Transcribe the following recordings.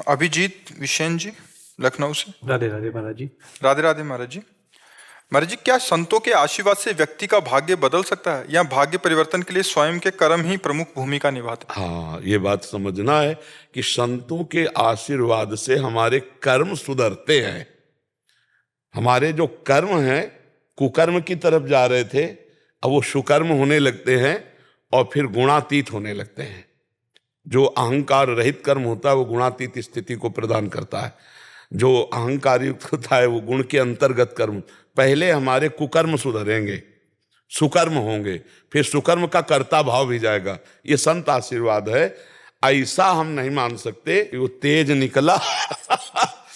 अभिजीत विशेन जी, लखनऊ से। राधे राधे महाराज जी। राधे राधे महाराज जी। महाराज जी, क्या संतों के आशीर्वाद से व्यक्ति का भाग्य बदल सकता है या भाग्य परिवर्तन के लिए स्वयं के कर्म ही प्रमुख भूमिका निभाते हैं? हाँ, ये बात समझना है कि संतों के आशीर्वाद से हमारे कर्म सुधरते हैं। हमारे जो कर्म हैं, कुकर्म की तरफ जा रहे थे, अब वो सुकर्म होने लगते हैं और फिर गुणातीत होने लगते हैं। जो अहंकार रहित कर्म होता है वो गुणातीत स्थिति को प्रदान करता है। जो अहंकार युक्त होता है वो गुण के अंतर्गत कर्म। पहले हमारे कुकर्म सुधरेंगे, सुकर्म होंगे, फिर सुकर्म का कर्ता भाव भी जाएगा। ये संत आशीर्वाद है। ऐसा हम नहीं मान सकते कि वो तेज निकला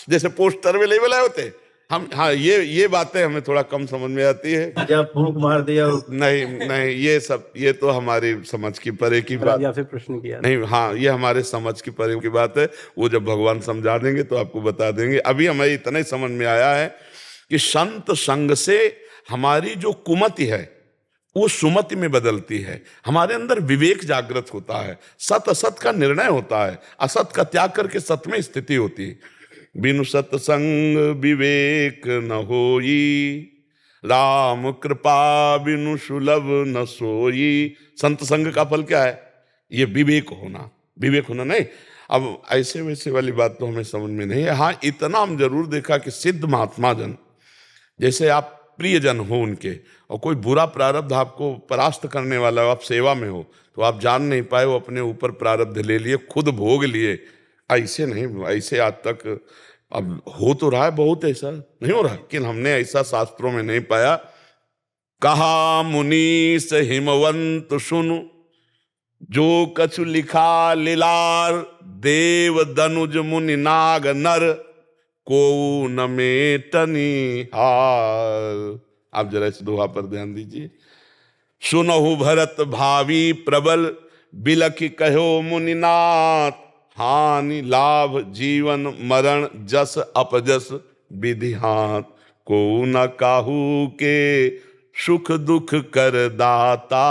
जैसे पोस्टर में नहीं बनाए होते हम। हाँ, ये बातें हमें थोड़ा कम समझ में आती है। जब फूंक मार दिया नहीं नहीं, ये तो हमारी समझ की परे की बात। या फिर प्रश्न किया नहीं, हाँ, ये हमारे समझ की परे की बात है। वो जब भगवान समझा देंगे तो आपको बता देंगे। अभी हमें इतना ही समझ में आया है कि संत संग से हमारी जो कुमति है वो सुमति में बदलती है। हमारे अंदर विवेक जागृत होता है, सत असत का निर्णय होता है, असत का त्याग करके सत में स्थिति होती है। बिनु सत्संग विवेक न होई, राम कृपा बिनु सुलभ न सोई। संत संग का फल क्या है? ये विवेक होना। विवेक होना नहीं, अब ऐसे वैसे वाली बात तो हमें समझ में नहीं है। हाँ, इतना हम जरूर देखा कि सिद्ध महात्मा जन, जैसे आप प्रियजन हो उनके, और कोई बुरा प्रारब्ध आपको परास्त करने वाला हो, आप सेवा में हो, तो आप जान नहीं पाए, वो अपने ऊपर प्रारब्ध ले लिए, खुद भोग लिए। ऐसे नहीं, ऐसे आज तक अब हो तो रहा है, बहुत ऐसा नहीं हो रहा, लेकिन हमने ऐसा शास्त्रों में नहीं पाया। कहा मुनीस हिमवंत सुनु, जो कछु लिखा लीलार, देव दनुज मुनि नाग नर, को न मेटनी हार। आप जरा इस दोहा पर ध्यान दीजिए। सुनहु भरत भावी प्रबल, बिलखि कहो मुनिनाथ, हानि लाभ जीवन मरण जस अपजस विधि हाथ, को न काहू के सुख दुख कर दाता,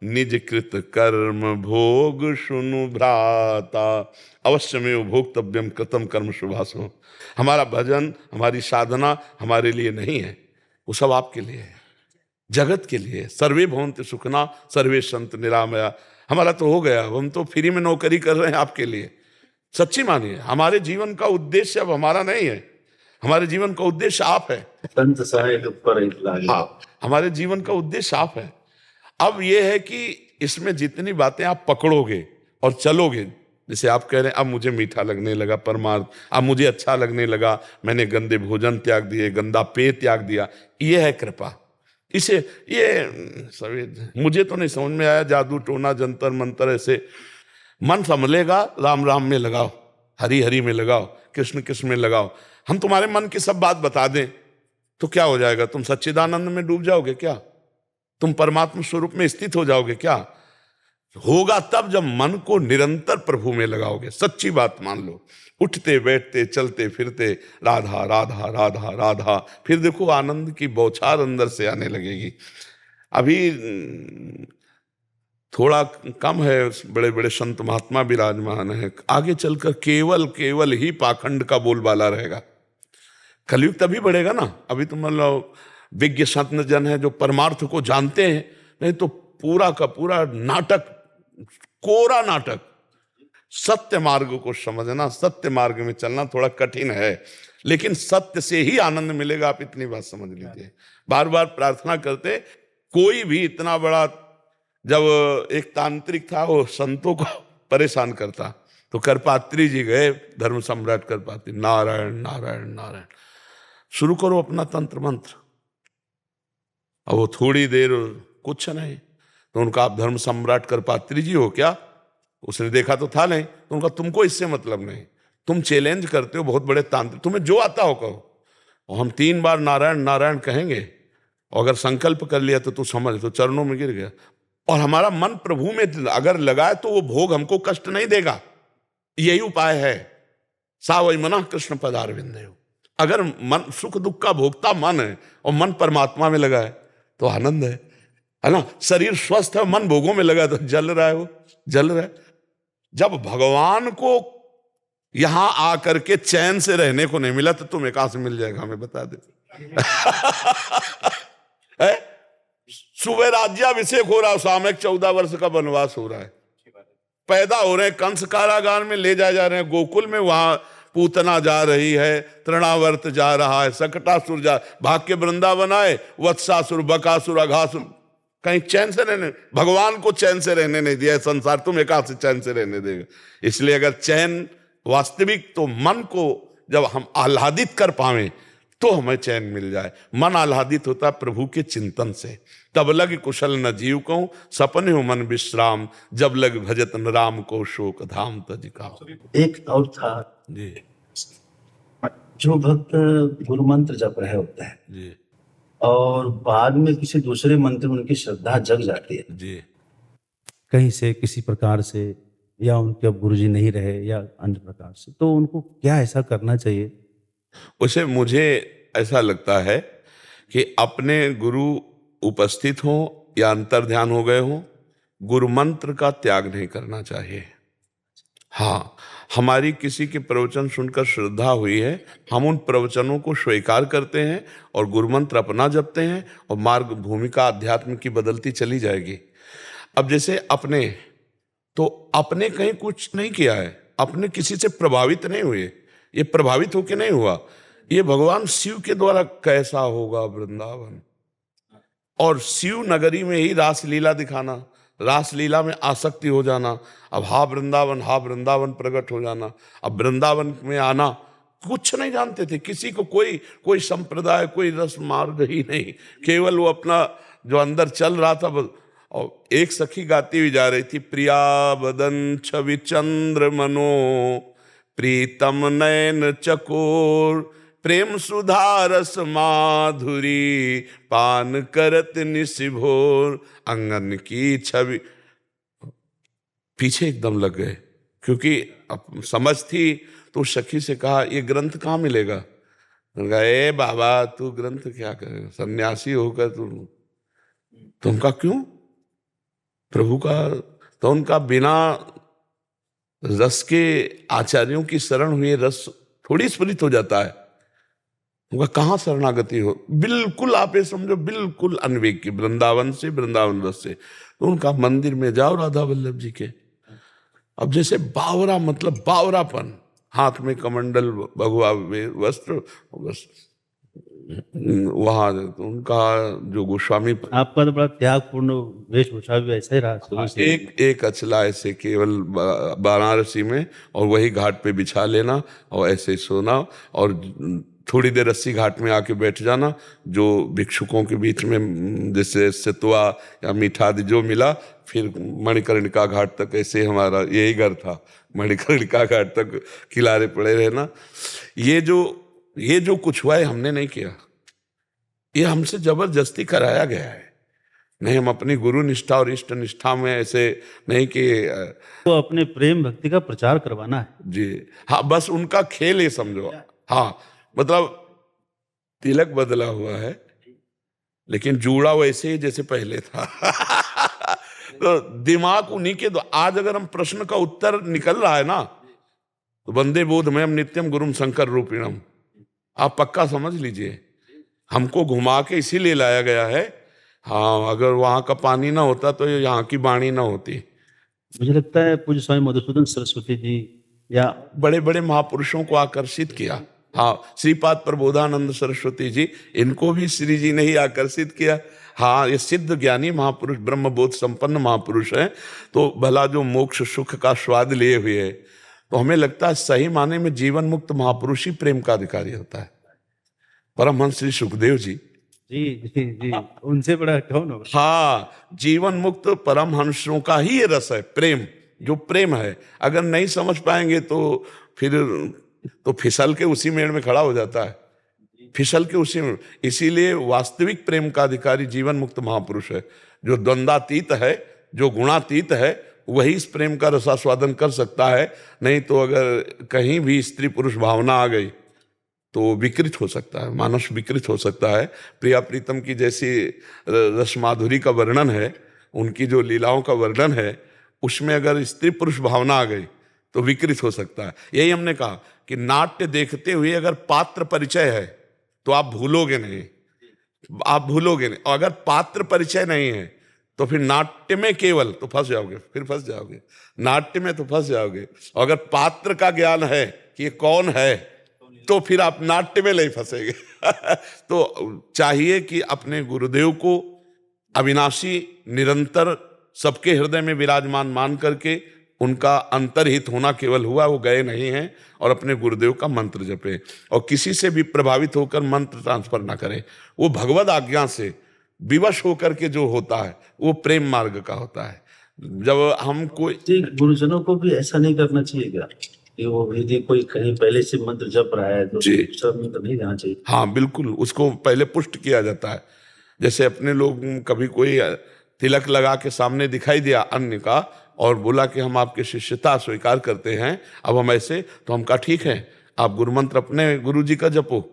निज कृत कर्म भोग सुनु भ्राता। अवश्य में भोक्तव्यम कृतम कर्म शुभाशो। हमारा भजन, हमारी साधना हमारे लिए नहीं है, वो सब आपके लिए है, जगत के लिए। सर्वे भवन्ति सुखना सर्वे संत निरामया। हमारा तो हो गया, हम तो फ्री में नौकरी कर रहे हैं आपके लिए। सच्ची मानिए, हमारे जीवन का उद्देश्य अब हमारा नहीं है, हमारे जीवन का उद्देश्य आप है। संत सहायक पर हाँ, हमारे जीवन का उद्देश्य आप है। अब यह है कि इसमें जितनी बातें आप पकड़ोगे और चलोगे, जैसे आप कह रहे हैं अब मुझे मीठा लगने लगा परमार्थ, अब मुझे अच्छा लगने लगा, मैंने गंदे भोजन त्याग दिए, गंदा पेय त्याग दिया, ये है कृपा। इसे ये सभी मुझे तो नहीं समझ में आया। जादू टोना जंतर मंतर ऐसे मन संभलेगा, राम राम में लगाओ, हरि हरि में लगाओ, कृष्ण कृष्ण में लगाओ। हम तुम्हारे मन की सब बात बता दें तो क्या हो जाएगा? तुम सच्चिदानंद में डूब जाओगे क्या? तुम परमात्मा स्वरूप में स्थित हो जाओगे क्या? होगा तब जब मन को निरंतर प्रभु में लगाओगे। सच्ची बात मान लो, उठते बैठते चलते फिरते राधा राधा राधा राधा, फिर देखो आनंद की बौछार अंदर से आने लगेगी। अभी थोड़ा कम है, बड़े बड़े संत महात्मा विराजमान है, आगे चलकर केवल केवल ही पाखंड का बोलबाला रहेगा। कलयुग तभी बढ़ेगा ना। अभी तो मान लो विज्ञ संत जन है जो परमार्थ को जानते हैं, नहीं तो पूरा का पूरा नाटक, कोरा नाटक। सत्य मार्ग को समझना, सत्य मार्ग में चलना थोड़ा कठिन है, लेकिन सत्य से ही आनंद मिलेगा। आप इतनी बात समझ लीजिए। बार बार प्रार्थना करते, कोई भी इतना बड़ा, जब एक तांत्रिक था वो संतों को परेशान करता, तो करपात्री जी गए, धर्म सम्राट करपात्री, नारायण नारायण नारायण, शुरू करो अपना तंत्र मंत्र। अब वो थोड़ी देर कुछ नहीं, तो उनका आप धर्म सम्राट करपात्री जी हो क्या? उसने देखा तो था नहीं। तो उनका तुमको इससे मतलब नहीं, तुम चैलेंज करते हो बहुत बड़े तांत्रिक, तुम्हें जो आता हो कहो। और हम 3 बार नारायण नारायण कहेंगे, और अगर संकल्प कर लिया तो तू समझ, तो चरणों में गिर गया। और हमारा मन प्रभु में अगर लगाए तो वो भोग हमको कष्ट नहीं देगा। यही उपाय है। सा वही मना कृष्ण पदारविंद। अगर मन सुख दुख का भोगता मन है और मन परमात्मा में लगा है तो आनंद है ना। शरीर स्वस्थ है, मन भोगों में लगा तो जल रहा है, वो जल रहा है। जब भगवान को यहां आकर के चैन से रहने को नहीं मिला तो तुम्हें कहां से मिल जाएगा, हमें बता दे। है? सुबह राज्याभिषेक हो रहा, सामयिक 14 वर्ष का वनवास हो रहा है, पैदा हो रहे हैं, कंस कारागार में ले जाए जा रहे हैं, गोकुल में वहां पूतना जा रही है, तृणावर्त जा रहा है, सकटासुर जा, भाग के वृंदावन आए, वत्सासुर, बकासुर, अघासुर, कहीं चैन से रहने, भगवान को चैन से रहने नहीं दिया संसार, तुम्हें कहां से चैन से रहने देगा। इसलिए अगर चैन वास्तविक, तो मन को जब हम आह्लादित कर पावे तो हमें चैन मिल जाए। मन आह्लादित होता है प्रभु के चिंतन से। तब लग कुशल न जीव को, सपने हो मन विश्राम, जब लग भजत न राम को, शोक धाम तज का। एक और था जी जो भक्त गुरु मंत्र जप रहे होता है जी और बाद में किसी दूसरे मंत्र में उनकी श्रद्धा जग जाती है, जी कहीं से किसी प्रकार से, या उनके अब गुरुजी नहीं रहे या अन्य प्रकार से, तो उनको क्या ऐसा करना चाहिए? उसे मुझे ऐसा लगता है कि अपने गुरु उपस्थित हो या अंतर ध्यान हो गए हो, गुरु मंत्र का त्याग नहीं करना चाहिए। हाँ, हमारी किसी के प्रवचन सुनकर श्रद्धा हुई है, हम उन प्रवचनों को स्वीकार करते हैं और गुरु मंत्र अपना जपते हैं और मार्ग भूमिका अध्यात्म की बदलती चली जाएगी। अब जैसे अपने, तो अपने कहीं कुछ नहीं किया है, अपने किसी से प्रभावित नहीं हुए, ये प्रभावित होके नहीं हुआ, ये भगवान शिव के द्वारा कैसा होगा वृंदावन, और शिव नगरी में ही रासलीला दिखाना, रासलीला में आसक्ति हो जाना, अब हा वृंदावन प्रकट हो जाना। अब वृंदावन में आना, कुछ नहीं जानते थे, किसी को कोई संप्रदाय, कोई रस मार्ग ही नहीं, केवल वो अपना जो अंदर चल रहा था। और एक सखी गाती हुई जा रही थी, प्रिया बदन छवि चंद्र मनो, प्रीतम नयन चकोर, प्रेम सुधा रस माधुरी, पान करत निशिभोर, अंगन की छवि। पीछे एकदम लग गए, क्योंकि अब समझ थी। तो सखी से कहा, ये ग्रंथ कहाँ मिलेगा? कहा, ए बाबा तू ग्रंथ क्या करेगा, सन्यासी होकर तुमका क्यों प्रभु का? तो उनका बिना रस के आचार्यों की शरण हुए रस थोड़ी स्फुरित हो जाता है। उनका कहाँ शरणागति हो, बिल्कुल आप ये समझो, बिल्कुल अनवेक की, वृंदावन से, वृंदावन रस से। तो उनका मंदिर में जाओ राधा वल्लभ जी के, अब जैसे बावरा, मतलब बावरापन, हाथ में कमंडल, भगवा वस्त्र, वहां उनका जो गोस्वामी, आपका तो बड़ा त्यागपूर्ण वेशभूषा भी ऐसा ही रहा शुरू से। एक अचला ऐसे केवल वाराणसी में, और वही घाट पे बिछा लेना और ऐसे सोना, और थोड़ी देर रस्सी घाट में आके बैठ जाना, जो भिक्षुकों के बीच में जैसे सतुआ या मीठा आदि जो मिला, फिर मणिकर्णिका घाट तक, ऐसे हमारा यही घर था, मणिकर्णिका घाट तक किनारे पड़े रहना। ये जो कुछ हुआ है हमने नहीं किया, ये हमसे जबरदस्ती कराया गया है। नहीं, हम अपनी गुरु निष्ठा और इष्ट निष्ठा में ऐसे नहीं कि तो अपने प्रेम भक्ति का प्रचार करवाना है जी। हाँ, बस उनका खेल ये समझो। हाँ, मतलब तिलक बदला हुआ है लेकिन जूड़ा वैसे ही जैसे पहले था। तो दिमाग उन्हीं के आज अगर हम प्रश्न का उत्तर निकल रहा है ना, तो वंदे बोधमयम नित्यम गुरुम शंकर रूपिणम, आप पक्का समझ लीजिए, हमको घुमा के इसीलिए लाया गया है। हाँ, अगर वहां का पानी ना होता तो यहाँ की वाणी ना होती। मुझे लगता है पूज्य स्वामी मधुसूदन सरस्वती जी या बड़े बड़े महापुरुषों को आकर्षित किया। हाँ, श्रीपाद प्रबोधानंद सरस्वती जी, इनको भी श्री जी ने ही आकर्षित किया। हाँ, ये सिद्ध ज्ञानी महापुरुष, ब्रह्म बोध संपन्न महापुरुष हैं, तो भला जो मोक्ष सुख का स्वाद लिए हुए है, तो हमें लगता है सही माने में जीवन मुक्त महापुरुष ही प्रेम का अधिकारी होता है। परमहंस श्री सुखदेव जी, जी, उनसे बड़ा कौन होगा? हाँ, जीवन मुक्त परमहंसों का ही ये रस है, प्रेम, जो प्रेम है। अगर नहीं समझ पाएंगे तो फिर तो फिसल के उसी मेड़ में खड़ा हो जाता है, फिसल के उसी में। इसीलिए वास्तविक प्रेम का अधिकारी जीवन मुक्त महापुरुष है, जो द्वंद्वातीत है, जो गुणातीत है, वही इस प्रेम का रसास्वादन कर सकता है। नहीं तो अगर कहीं भी स्त्री पुरुष भावना आ गई तो विकृत हो सकता है, मानस विकृत हो सकता है। प्रिया प्रीतम की जैसी रस माधुरी का वर्णन है, उनकी जो लीलाओं का वर्णन है, उसमें अगर स्त्री पुरुष भावना आ गई तो विकृत हो सकता है। यही हमने कहा कि नाट्य देखते हुए अगर पात्र परिचय है तो आप भूलोगे नहीं, आप भूलोगे नहीं। और अगर पात्र परिचय नहीं है तो फिर नाट्य में केवल तो फंस जाओगे, फिर फंस जाओगे, नाट्य में तो फंस जाओगे। और अगर पात्र का ज्ञान है कि ये कौन है तो फिर आप नाट्य में नहीं फंसेंगे। तो चाहिए कि अपने गुरुदेव को अविनाशी, निरंतर सबके हृदय में विराजमान मान करके उनका अंतर्हित होना केवल हुआ, वो गए नहीं हैं, और अपने गुरुदेव का मंत्र जपे और किसी से भी प्रभावित होकर मंत्र ट्रांसफर ना करें। वो भगवद आज्ञा से विवश होकर के जो होता है वो प्रेम मार्ग का होता है। जब हम कोई जी, गुरुजनों को भी ऐसा नहीं करना चाहिए क्या कि वो यदि कोई कहीं पहले से मंत्र जप रहा है तो जी। दूसरा मंत्र नहीं देना चाहिए? हाँ बिल्कुल, उसको पहले पुष्ट किया जाता है। जैसे अपने लोग कभी कोई तिलक लगा के सामने दिखाई दिया अन्य का और बोला कि हम आपकी शिष्यता स्वीकार करते हैं, अब हम ऐसे, तो हम कहा ठीक है, आप गुरु मंत्र अपने गुरु जी का जपो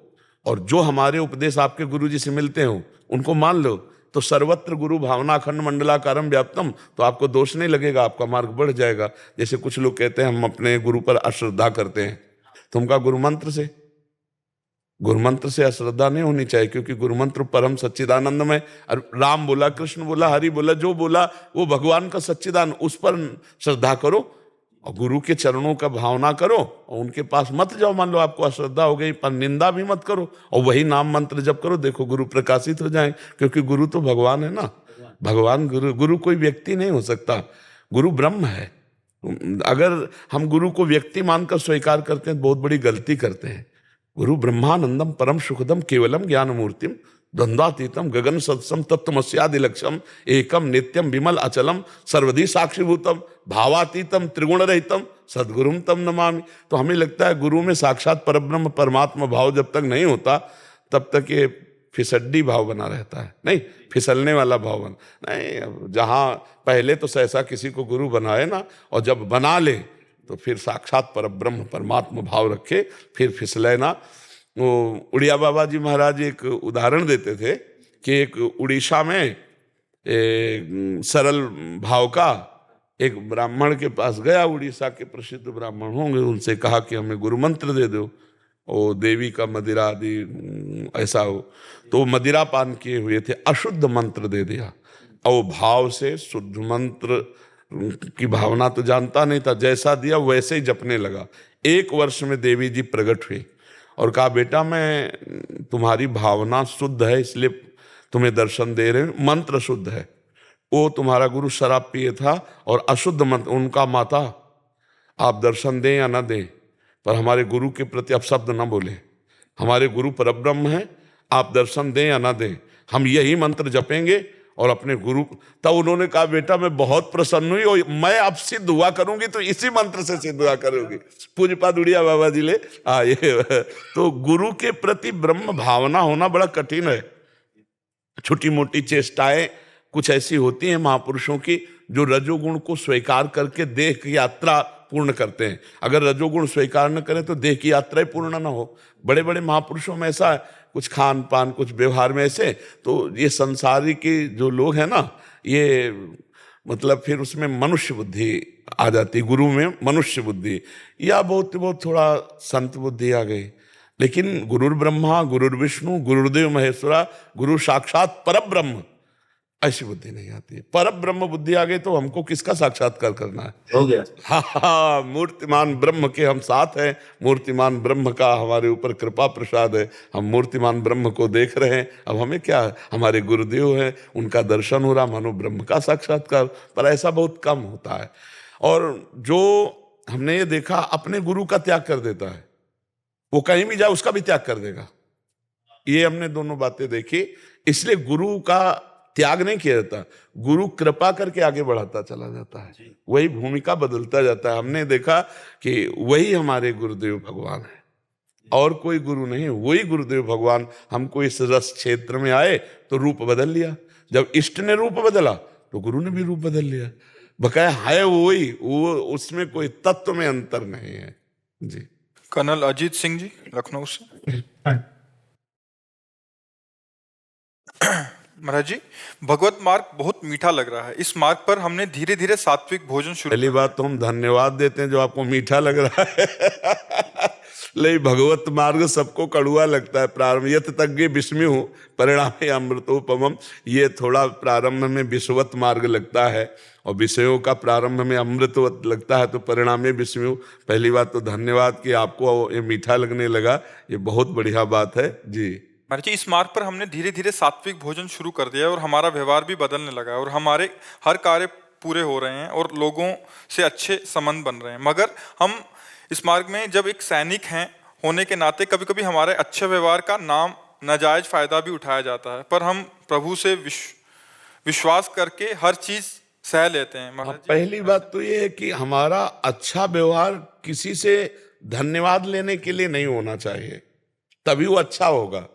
और जो हमारे उपदेश आपके गुरु जी से मिलते हो उनको मान लो, तो सर्वत्र गुरु भावना अखंड मंडलाकारम व्याप्तम, तो आपको दोष नहीं लगेगा, आपका मार्ग बढ़ जाएगा। जैसे कुछ लोग कहते हैं हम अपने गुरु पर अश्रद्धा करते हैं, तो हम कहा गुरु मंत्र से अश्रद्धा नहीं होनी चाहिए, क्योंकि गुरु मंत्र परम सच्चिदानंदमय, राम बोला, कृष्ण बोला, हरि बोला, जो बोला वो भगवान का सच्चिदानंद, उस पर श्रद्धा करो और गुरु के चरणों का भावना करो और उनके पास मत जाओ। मान लो आपको अश्रद्धा हो गई, पर निंदा भी मत करो और वही नाम मंत्र जप करो, देखो गुरु प्रकाशित हो जाए, क्योंकि गुरु तो भगवान है ना। भगवान गुरु कोई व्यक्ति नहीं हो सकता, गुरु ब्रह्म है। अगर हम गुरु को व्यक्ति मानकर स्वीकार करते हैं बहुत बड़ी गलती करते हैं। गुरु ब्रह्मानंदम परम सुखदम केवलम ज्ञान मूर्तिम द्वंद्वातीतम गगन सदसम तत्वमस्यादि लक्ष्यम एकम नित्यम विमल अचलम सर्वधी साक्षीभूतम भावातीतम त्रिगुण रहितम सद्गुरुम तम नमामि। तो हमें लगता है गुरु में साक्षात परब्रह्म परमात्मा भाव जब तक नहीं होता तब तक ये फिसड्डी भाव बना रहता है, नहीं फिसलने वाला भाव नहीं। जहाँ पहले तो सहसा किसी को गुरु बनाए ना, और जब बना ले तो फिर साक्षात परब्रह्म परमात्मा भाव रखे, फिर फिसले ना। वो उड़िया बाबा जी महाराज एक उदाहरण देते थे कि एक उड़ीसा में सरल भाव का एक ब्राह्मण के पास गया, उड़ीसा के प्रसिद्ध ब्राह्मण होंगे, उनसे कहा कि हमें गुरु मंत्र दे दो, ओ देवी का मदिरा आदि ऐसा हो। तो मदिरा पान किए हुए थे, अशुद्ध मंत्र दे दिया और भाव से शुद्ध मंत्र की भावना तो जानता नहीं था, जैसा दिया वैसे ही जपने लगा। 1 वर्ष में देवी जी प्रकट हुई और कहा बेटा मैं तुम्हारी भावना शुद्ध है इसलिए तुम्हें दर्शन दे रहे हैं, मंत्र शुद्ध है। वो तुम्हारा गुरु शराब पिए था और अशुद्ध मंत्र, उनका माता आप दर्शन दें या ना दें पर हमारे गुरु के प्रति अपशब्द ना बोले, हमारे गुरु परब्रह्म हैं, आप दर्शन दें या ना दें हम यही मंत्र जपेंगे और अपने गुरु। तब उन्होंने कहा बेटा मैं बहुत प्रसन्न हुई और मैं अब सिद्ध हुआ करूंगी तो इसी मंत्र से सिद्ध हुआ करूंगी। पूज्यपाद उड़िया बाबा जी ले ये तो गुरु के प्रति ब्रह्म भावना होना बड़ा कठिन है। छोटी मोटी चेष्टाएं कुछ ऐसी होती हैं महापुरुषों की जो रजोगुण को स्वीकार करके देह की यात्रा पूर्ण करते हैं। अगर रजोगुण स्वीकार न करें तो देह की यात्रा ही पूर्ण ना हो। बड़े बड़े महापुरुषों में ऐसा है, कुछ खान पान कुछ व्यवहार में ऐसे, तो ये संसारी के जो लोग हैं ना, ये मतलब फिर उसमें मनुष्य बुद्धि आ जाती, गुरु में मनुष्य बुद्धि या बहुत बहुत थोड़ा संत बुद्धि आ गई। लेकिन गुरुर् ब्रह्मा गुरुर्विष्णु गुरुर्देव महेश्वरा गुरु साक्षात परब्रह्म, ऐसी बुद्धि नहीं आती है। परब्रह्म बुद्धि आ गई तो हमको किसका साक्षात्कार करना है? हो गया। हाँ, मूर्तिमान ब्रह्म के हम साथ हैं, मूर्तिमान ब्रह्म का हमारे ऊपर कृपा प्रसाद है, हम मूर्तिमान ब्रह्म को देख रहे हैं। अब हमें क्या, हमारे गुरुदेव हैं, उनका दर्शन हो रहा, मानो ब्रह्म का साक्षात्कार। पर ऐसा बहुत कम होता है। और जो हमने ये देखा अपने गुरु का त्याग कर देता है, वो कहीं भी जाए उसका भी त्याग कर देगा। ये हमने दोनों बातें देखी। इसलिए गुरु का त्याग नहीं किया जाता, गुरु कृपा करके आगे बढ़ाता चला जाता है, वही भूमिका बदलता जाता है। हमने देखा कि वही हमारे गुरुदेव भगवान है और कोई गुरु नहीं, वही गुरुदेव भगवान। हमको इस रस क्षेत्र में आए तो रूप बदल लिया, जब इष्ट ने रूप बदला तो गुरु ने भी रूप बदल लिया। बकाया है वही, वो उसमें कोई तत्व में अंतर नहीं है जी। कर्नल अजीत सिंह जी लखनऊ से। महाराज जी, भगवत मार्ग बहुत मीठा लग रहा है। इस मार्ग पर हमने धीरे धीरे सात्विक भोजन शुरू पहली बात तो हम धन्यवाद देते हैं जो आपको मीठा लग रहा है। लेकिन भगवत मार्ग सबको कड़ुआ लगता है। प्रारंभ यत तज्ञ विस्मयु परिणामे अमृतोपमम, ये थोड़ा प्रारंभ में विषवत मार्ग लगता है और विषयों का प्रारंभ में अमृतवत लगता है, तो परिणामे विस्मयु। पहली बात तो धन्यवाद कि आपको ये मीठा लगने लगा, ये बहुत बढ़िया बात है जी। महाराज जी, इस मार्ग पर हमने धीरे धीरे सात्विक भोजन शुरू कर दिया है और हमारा व्यवहार भी बदलने लगा है और हमारे हर कार्य पूरे हो रहे हैं और लोगों से अच्छे संबंध बन रहे हैं। मगर हम इस मार्ग में जब एक सैनिक हैं होने के नाते कभी कभी हमारे अच्छे व्यवहार का नाम नाजायज फायदा भी उठाया जाता है, पर हम प्रभु से विश्वास करके हर चीज सह लेते हैं। महाराज जी, पहली बात तो ये है कि हमारा अच्छा व्यवहार किसी से धन्यवाद लेने के लिए नहीं होना चाहिए, तभी वो अच्छा होगा।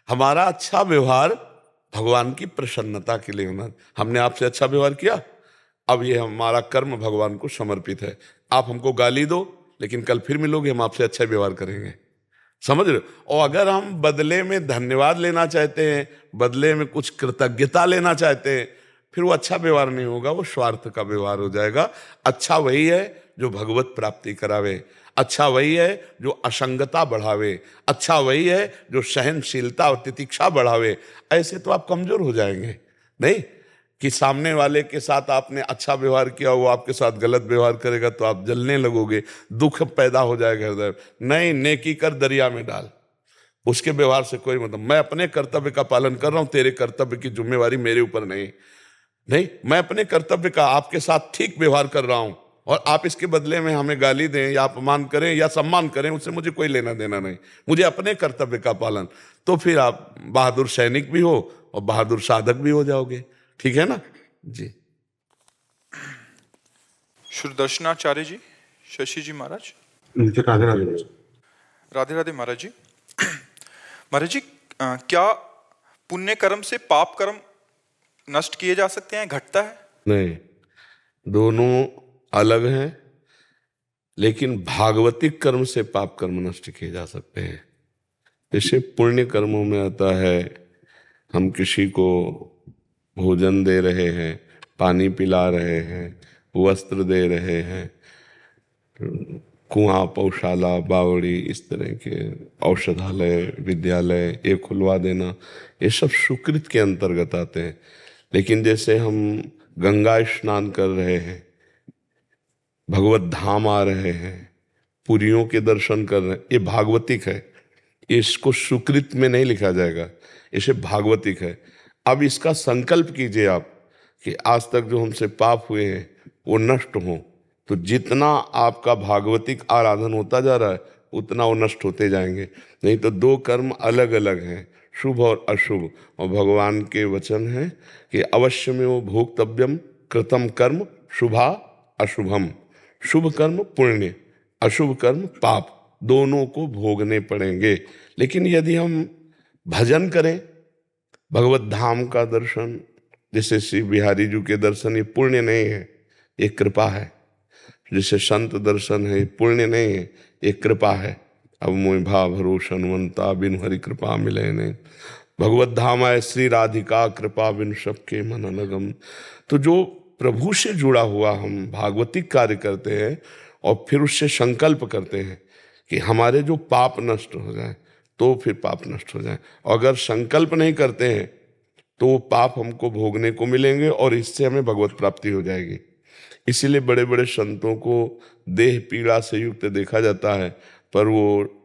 हमारा अच्छा व्यवहार भगवान की प्रसन्नता के लिए होना। हमने आपसे अच्छा व्यवहार किया, अब ये हमारा कर्म भगवान को समर्पित है। आप हमको गाली दो, लेकिन कल फिर मिलोगे, हम आपसे अच्छा व्यवहार करेंगे। समझ रहे हो? और अगर हम बदले में धन्यवाद लेना चाहते हैं, बदले में कुछ कृतज्ञता लेना चाहते हैं, फिर वो अच्छा व्यवहार नहीं होगा, वो स्वार्थ का व्यवहार हो जाएगा। अच्छा वही है जो भगवत प्राप्ति करावे, अच्छा वही है जो असंगता बढ़ावे, अच्छा वही है जो सहनशीलता और तितिक्षा बढ़ावे। ऐसे तो आप कमजोर हो जाएंगे। नहीं कि सामने वाले के साथ आपने अच्छा व्यवहार किया, वो आपके साथ गलत व्यवहार करेगा तो आप जलने लगोगे, दुख पैदा हो जाएगा हृदय। नहीं, नेकी कर दरिया में डाल, उसके व्यवहार से कोई मतलब। मैं अपने कर्तव्य का पालन कर रहा हूं, तेरे कर्तव्य की जिम्मेवारी मेरे ऊपर नहीं। नहीं, मैं अपने कर्तव्य का आपके साथ ठीक व्यवहार कर रहा हूं और आप इसके बदले में हमें गाली दें या अपमान करें या सम्मान करें, उससे मुझे कोई लेना देना नहीं। मुझे अपने कर्तव्य का पालन, तो फिर आप बहादुर सैनिक भी हो और बहादुर साधक भी हो जाओगे। ठीक है ना जी। श्री दर्शनाचार्य जी, शशि जी महाराज, राधे राधे। राधे राधे महाराज जी। महाराज जी, क्या पुण्य कर्म से पाप कर्म नष्ट किए जा सकते हैं, घटता है? नहीं, दोनों अलग हैं, लेकिन भागवतिक कर्म से पाप कर्म नष्ट किए जा सकते हैं। जैसे पुण्य कर्मों में आता है, हम किसी को भोजन दे रहे हैं, पानी पिला रहे हैं, वस्त्र दे रहे हैं, कुआं, पौशाला, बावड़ी, इस तरह के औषधालय, विद्यालय ये खुलवा देना, ये सब सुकृत के अंतर्गत आते हैं। लेकिन जैसे हम गंगा स्नान कर रहे हैं, भगवत धाम आ रहे हैं, पुरियों के दर्शन कर रहे हैं, ये भागवतिक है। इसको सुकृत में नहीं लिखा जाएगा, इसे भागवतिक है। अब इसका संकल्प कीजिए आप कि आज तक जो हमसे पाप हुए हैं वो नष्ट हों, तो जितना आपका भागवतिक आराधन होता जा रहा है उतना वो नष्ट होते जाएंगे। नहीं तो दो कर्म अलग अलग हैं, शुभ और अशुभ। और भगवान के वचन हैं कि अवश्य में वो भोक्तव्यम कृतम कर्म शुभा अशुभम। शुभ कर्म पुण्य, अशुभ कर्म पाप, दोनों को भोगने पड़ेंगे। लेकिन यदि हम भजन करें, भगवत धाम का दर्शन, जैसे श्री बिहारी जी के दर्शन, ये पुण्य नहीं है, ये कृपा है। जैसे संत दर्शन है, ये पुण्य नहीं है, ये कृपा है। अब मोह भा भरोसनवंता बिन हरि कृपा मिले नहीं। भगवत धाम है श्री राधिका कृपा बिन सबके मन अनगम। तो जो प्रभु से जुड़ा हुआ हम भागवतिक कार्य करते हैं और फिर उससे संकल्प करते हैं कि हमारे जो पाप नष्ट हो जाए, तो फिर पाप नष्ट हो जाए। और अगर संकल्प नहीं करते हैं तो वो पाप हमको भोगने को मिलेंगे और इससे हमें भगवत प्राप्ति हो जाएगी। इसीलिए बड़े बड़े संतों को देह पीड़ा से युक्त देखा जाता है, पर वो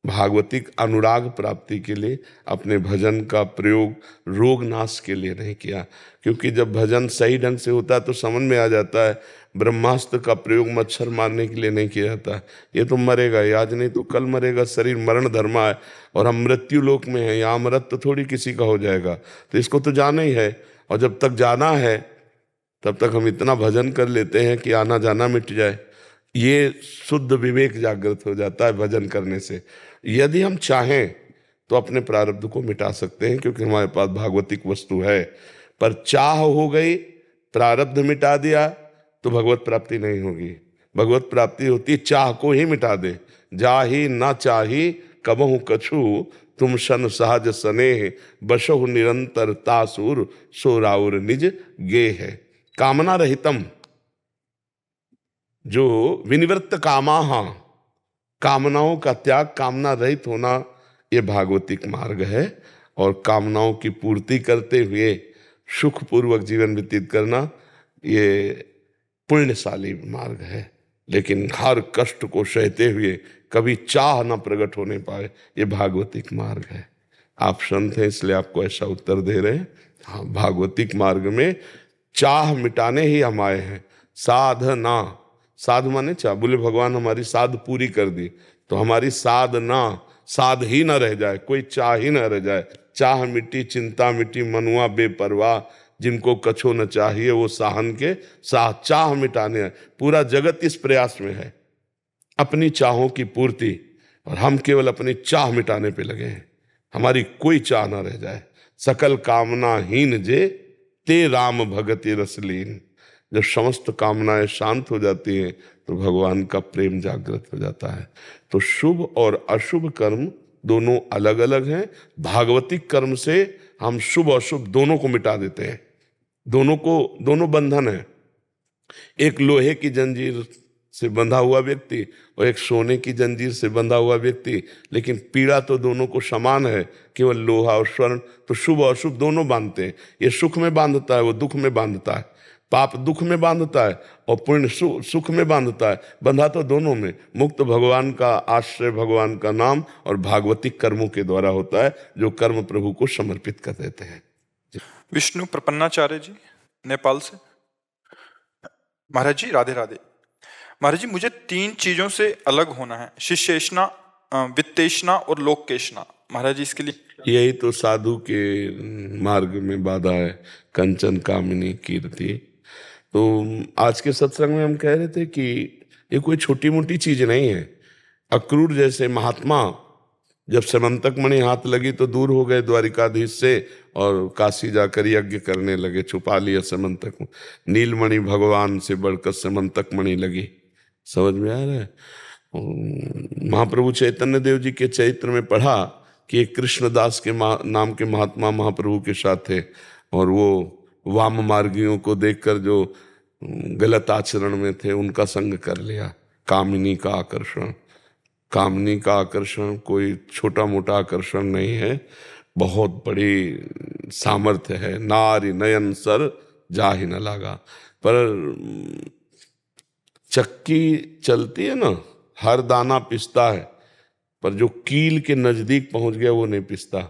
भागवतिक अनुराग प्राप्ति के लिए अपने भजन का प्रयोग रोग नाश के लिए नहीं किया। क्योंकि जब भजन सही ढंग से होता है तो समझ में आ जाता है, ब्रह्मास्त्र का प्रयोग मच्छर मारने के लिए नहीं किया जाता। ये तो मरेगा ही, आज नहीं तो कल मरेगा, शरीर मरण धर्मा है और हम मृत्यु लोक में हैं, यहाँ अमृत तो थोड़ी किसी का हो जाएगा। तो इसको तो जाना ही है, और जब तक जाना है तब तक हम इतना भजन कर लेते हैं कि आना जाना मिट जाए। ये शुद्ध विवेक जागृत हो जाता है भजन करने से। यदि हम चाहें तो अपने प्रारब्ध को मिटा सकते हैं, क्योंकि हमारे पास भागवतिक वस्तु है। पर चाह हो गई, प्रारब्ध मिटा दिया तो भगवत प्राप्ति नहीं होगी। भगवत प्राप्ति होती चाह को ही मिटा दे, जा ही ना चाही कबहु कछु तुम सन सहज स्नेह बसहु निरंतर तासुर सो राउर निज गे है। कामना रहितम, जो विनिवृत्त कामाहा, कामनाओं का त्याग, कामना रहित होना, ये भागवतिक मार्ग है। और कामनाओं की पूर्ति करते हुए सुखपूर्वक जीवन व्यतीत करना, ये पुण्यशाली मार्ग है। लेकिन हर कष्ट को सहते हुए कभी चाह न प्रकट होने पाए, ये भागवतिक मार्ग है। आप संत हैं इसलिए आपको ऐसा उत्तर दे रहे हैं। हाँ, भागवतिक मार्ग में चाह मिटाने ही हम आए हैं। साधना, साध माने चाह, बोले भगवान हमारी साध पूरी कर दी, तो हमारी साधना, साध ही न रह जाए, कोई चाह ही न रह जाए। चाह मिट्टी, चिंता मिट्टी, मनुआ बेपरवाह, जिनको कछो न चाहिए वो साहन के साह। चाह मिटाने है, पूरा जगत इस प्रयास में है अपनी चाहों की पूर्ति, और हम केवल अपनी चाह मिटाने पे लगे हैं। हमारी कोई चाह ना रह जाए। सकल कामना हीन जे ते राम भगति रसलीन। जब समस्त कामनाएं शांत हो जाती हैं तो भगवान का प्रेम जागृत हो जाता है। तो शुभ और अशुभ कर्म दोनों अलग अलग हैं। भागवतिक कर्म से हम शुभ और अशुभ दोनों को मिटा देते हैं। दोनों बंधन है। एक लोहे की जंजीर से बंधा हुआ व्यक्ति और एक सोने की जंजीर से बंधा हुआ व्यक्ति, लेकिन पीड़ा तो दोनों को समान है, केवल लोहा और स्वर्ण। तो शुभ और अशुभ दोनों बांधते हैं। ये सुख में बांधता है, वो दुख में बांधता है। पाप दुख में बांधता है और पुण्य सुख में बांधता है। बंधा तो दोनों में। मुक्त भगवान का आश्रय, भगवान का नाम और भागवतिक कर्मों के द्वारा होता है, जो कर्म प्रभु को समर्पित कर देते हैं। विष्णु प्रपन्नाचार्य जी, नेपाल से। महाराज जी राधे राधे। महाराज जी, मुझे 3 चीजों से अलग होना है, शिष्येषणा, वित्तेषणा और लोकेषणा। महाराज जी इसके लिए। यही तो साधु के मार्ग में बाधा है, कंचन कामिनी कीर्ति। तो आज के सत्संग में हम कह रहे थे कि ये कोई छोटी मोटी चीज नहीं है। अक्रूर जैसे महात्मा जब समंतक मणि हाथ लगी तो दूर हो गए द्वारिकाधीश से और काशी जाकर यज्ञ करने लगे, छुपा लिया समंतक। नीलमणि भगवान से बढ़कर समंतक मणि लगी। समझ में आ रहा है? महाप्रभु चैतन्य देव जी के चरित्र में पढ़ा कि एक कृष्णदास के नाम के महात्मा महाप्रभु के साथ थे, और वो वाम मार्गियों को देखकर जो गलत आचरण में थे उनका संग कर लिया। कामिनी का आकर्षण, कामनी का आकर्षण कोई छोटा मोटा आकर्षण नहीं है, बहुत बड़ी सामर्थ्य है। नारी नयन सर जा ही न लागा। पर चक्की चलती है ना, हर दाना पिसता है, पर जो कील के नजदीक पहुंच गया वो नहीं पिसता।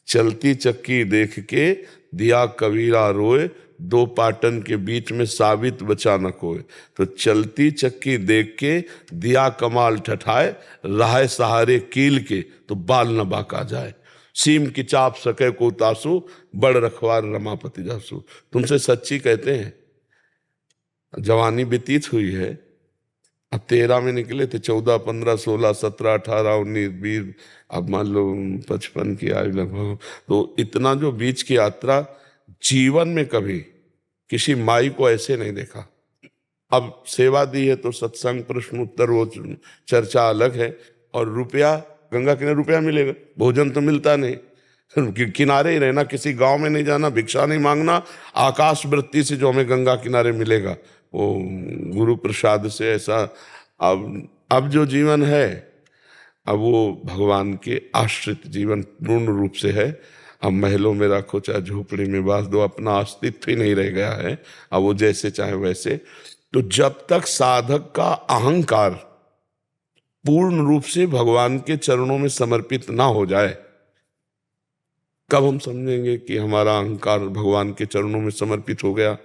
चलती चक्की देख के दिया कबीरा रोए, 2 पाटन के बीच में साबित बचा न कोई। तो चलती चक्की देख के दिया कमाल ठठाए, राह सहारे कील के तो बाल न बाका जाए। सीम की चाप सके को तासु, बड़ रखवार रमापति जासु। तुमसे सच्ची कहते हैं, जवानी व्यतीत हुई है, अब 13 में निकले थे, 14, 15, 16, 17, 18, 19, 20, अब मान लो 55 की आयु लगभग। तो इतना जो बीच की यात्रा, जीवन में कभी किसी माई को ऐसे नहीं देखा। अब सेवा दी है तो सत्संग, प्रश्न उत्तर, वो चर्चा अलग है। और रुपया, गंगा किनारे रुपया मिलेगा, भोजन तो मिलता नहीं। किनारे ही रहना, किसी गांव में नहीं जाना, भिक्षा नहीं मांगना, आकाश वृत्ति से जो हमें गंगा किनारे मिलेगा वो गुरु प्रसाद से। ऐसा अब जो जीवन है, अब वो भगवान के आश्रित जीवन पूर्ण रूप से है। अब महलों में रखो चाहे झोपड़ी में बांध दो, अपना अस्तित्व ही नहीं रह गया है। अब वो जैसे चाहे वैसे। तो जब तक साधक का अहंकार पूर्ण रूप से भगवान के चरणों में समर्पित ना हो जाए, कब हम समझेंगे कि हमारा अहंकार भगवान के चरणों में समर्पित हो गया?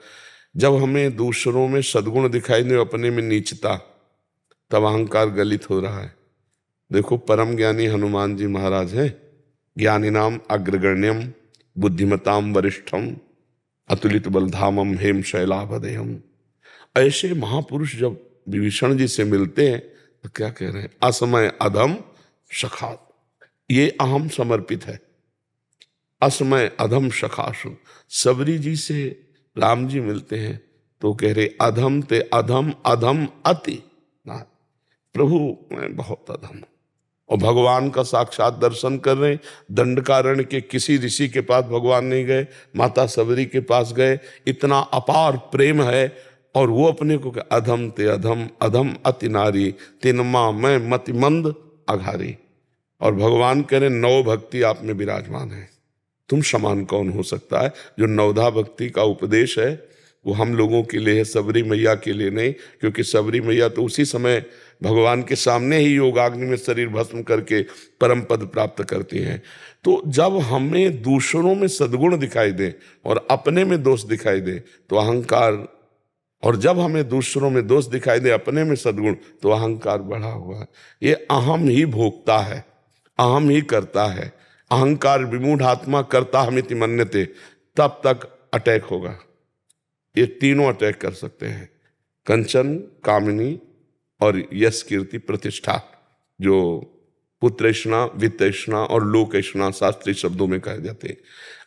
जब हमें दूसरों में सद्गुण दिखाई दे, अपने में नीचता, तब अहंकार गलित हो रहा है। देखो, परम ज्ञानी हनुमान जी महाराज हैं। ज्ञानी नाम अग्रगण्यम, बुद्धिमताम वरिष्ठम, अतुलित बलधामम, हेम शैलाभदेयम। ऐसे महापुरुष जब विभीषण जी से मिलते हैं तो क्या कह रहे हैं? असमय अधम सखात। ये अहम समर्पित है। असमय अधम सखासु। सबरी जी से राम जी मिलते हैं तो कह रहे अधम ते अधम, अधम अति। ना, प्रभु मैं बहुत अधम और भगवान का साक्षात दर्शन कर रहे हैं। दंडकारण्य के किसी ऋषि के पास भगवान नहीं गए, माता सबरी के पास गए। इतना अपार प्रेम है और वो अपने को अधम ते अधम, अधम अति नारी, तिनमा मैं मति मंद अघारी। और भगवान कह रहे नव भक्ति आप में विराजमान है, तुम समान कौन हो सकता है। जो नवधा भक्ति का उपदेश है वो हम लोगों के लिए है, सबरी मैया के लिए नहीं, क्योंकि सबरी मैया तो उसी समय भगवान के सामने ही योगाग्नि में शरीर भस्म करके परम पद प्राप्त करती हैं। तो जब हमें दूसरों में सद्गुण दिखाई दे और अपने में दोष दिखाई दे तो अहंकार, और जब हमें दूसरों में दोष दिखाई दे अपने में सद्गुण तो अहंकार बढ़ा हुआ है। ये अहम ही भोगता है, अहम ही करता है। अहंकार विमूढ़ आत्मा करता हमिति मन्यते, तब तक अटैक होगा। ये तीनों अटैक कर सकते हैं, कंचन, कामिनी और यश, कीर्ति, प्रतिष्ठा, जो पुत्रेषणा, वित्तेषणा और लोकेषणा शास्त्रीय शब्दों में कहे जाते हैं।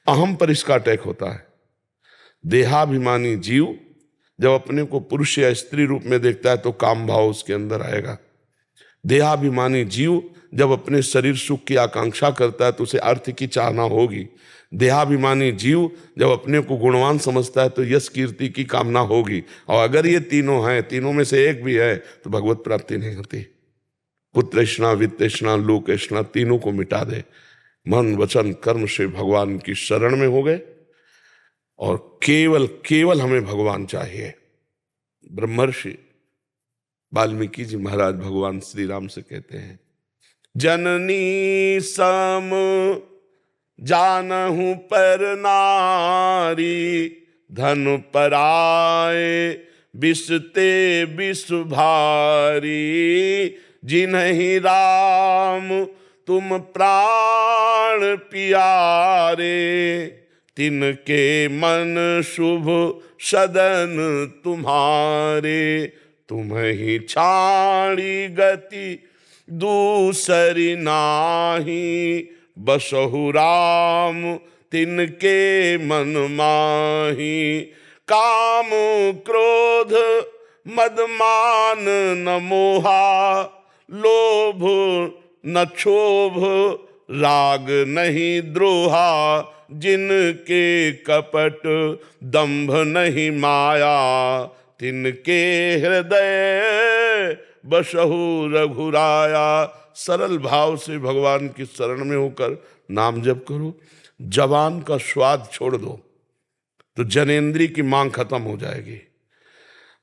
अहम पर इसका अटैक होता है। देहाभिमानी जीव जब अपने को पुरुष या स्त्री रूप में देखता है तो काम भाव उसके अंदर आएगा। देहाभिमानी जीव जब अपने शरीर सुख की आकांक्षा करता है तो उसे अर्थ की चाहना होगी। देहाभिमानी जीव जब अपने को गुणवान समझता है तो यश, कीर्ति की कामना होगी। और अगर ये तीनों हैं, तीनों में से एक भी है तो भगवत प्राप्ति नहीं होती। पुत्रेषणा, वित्तेषणा, लोकेषणा तीनों को मिटा दे, मन वचन कर्म से भगवान की शरण में हो गए और केवल केवल हमें भगवान चाहिए। ब्रह्मर्षि वाल्मीकि जी महाराज भगवान श्री राम से कहते हैं, जननी सम जानहु पर नारी, धन पराए बिसते बिस भारी, जिन्हि राम तुम प्राण पियारे, तिनके मन शुभ सदन तुम्हारे, तुम्हि छाड़ी गति दूसरी नाही, बसहु राम तिनके मन माही, काम क्रोध मद मान न मोहा, लोभ न क्षोभ राग नहीं द्रोहा, जिनके कपट दंभ नहीं माया, तिनके हृदय बसहु रघुराया। सरल भाव से भगवान की शरण में होकर नाम जप करो। जवान का स्वाद छोड़ दो तो जनेंद्री की मांग खत्म हो जाएगी।